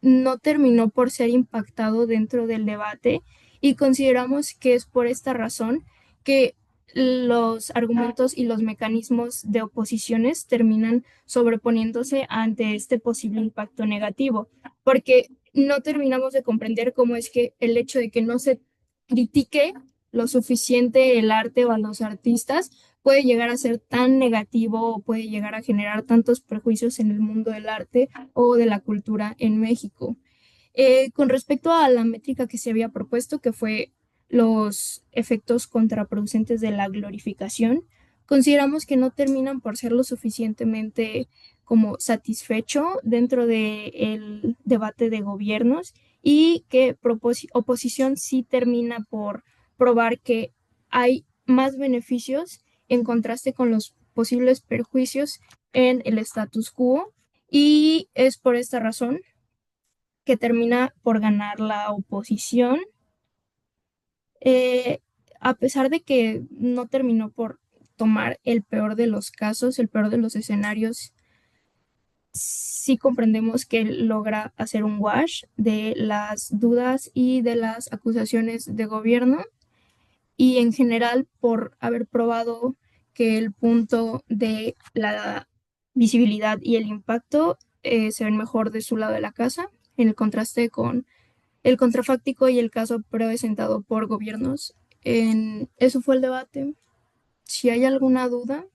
no terminó por ser impactado dentro del debate y consideramos que es por esta razón que los argumentos y los mecanismos de oposiciones terminan sobreponiéndose ante este posible impacto negativo, porque no terminamos de comprender cómo es que el hecho de que no se critique lo suficiente el arte o a los artistas puede llegar a ser tan negativo o puede llegar a generar tantos prejuicios en el mundo del arte o de la cultura en México. Con respecto a la métrica que se había propuesto, que fue los efectos contraproducentes de la glorificación, consideramos que no terminan por ser lo suficientemente como satisfecho dentro del debate de gobiernos y que oposición sí termina por probar que hay más beneficios en contraste con los posibles perjuicios en el status quo y es por esta razón que termina por ganar la oposición, eh, a pesar de que no terminó por tomar el peor de los casos, el peor de los escenarios, sí comprendemos que logra hacer un wash de las dudas y de las acusaciones de gobierno y en general por haber probado que el punto de la visibilidad y el impacto se ven mejor de su lado de la casa, en el contraste con el contrafáctico y el caso presentado por gobiernos. Eso fue el debate. Si hay alguna duda,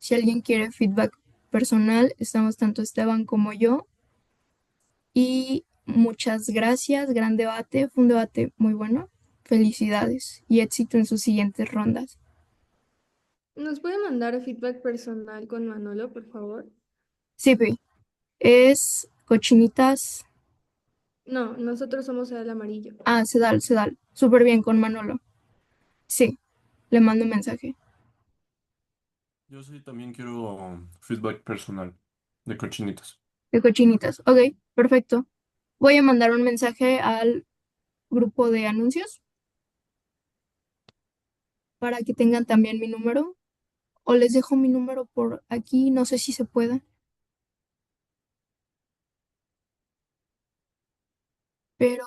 si alguien quiere feedback personal, estamos tanto Esteban como yo. Y muchas gracias, gran debate, fue un debate muy bueno. Felicidades y éxito en sus siguientes rondas. ¿Nos puede mandar feedback personal con Manolo, por favor? Sí, Pi, es cochinitas. No, nosotros somos el amarillo. Ah, Sedal, Sedal. Súper bien con Manolo. Sí, le mando un mensaje. Yo sí también quiero feedback personal de cochinitas. De cochinitas. Ok, perfecto. Voy a mandar un mensaje al grupo de anuncios para que tengan también mi número. O les dejo mi número por aquí, no sé si se pueda. Pero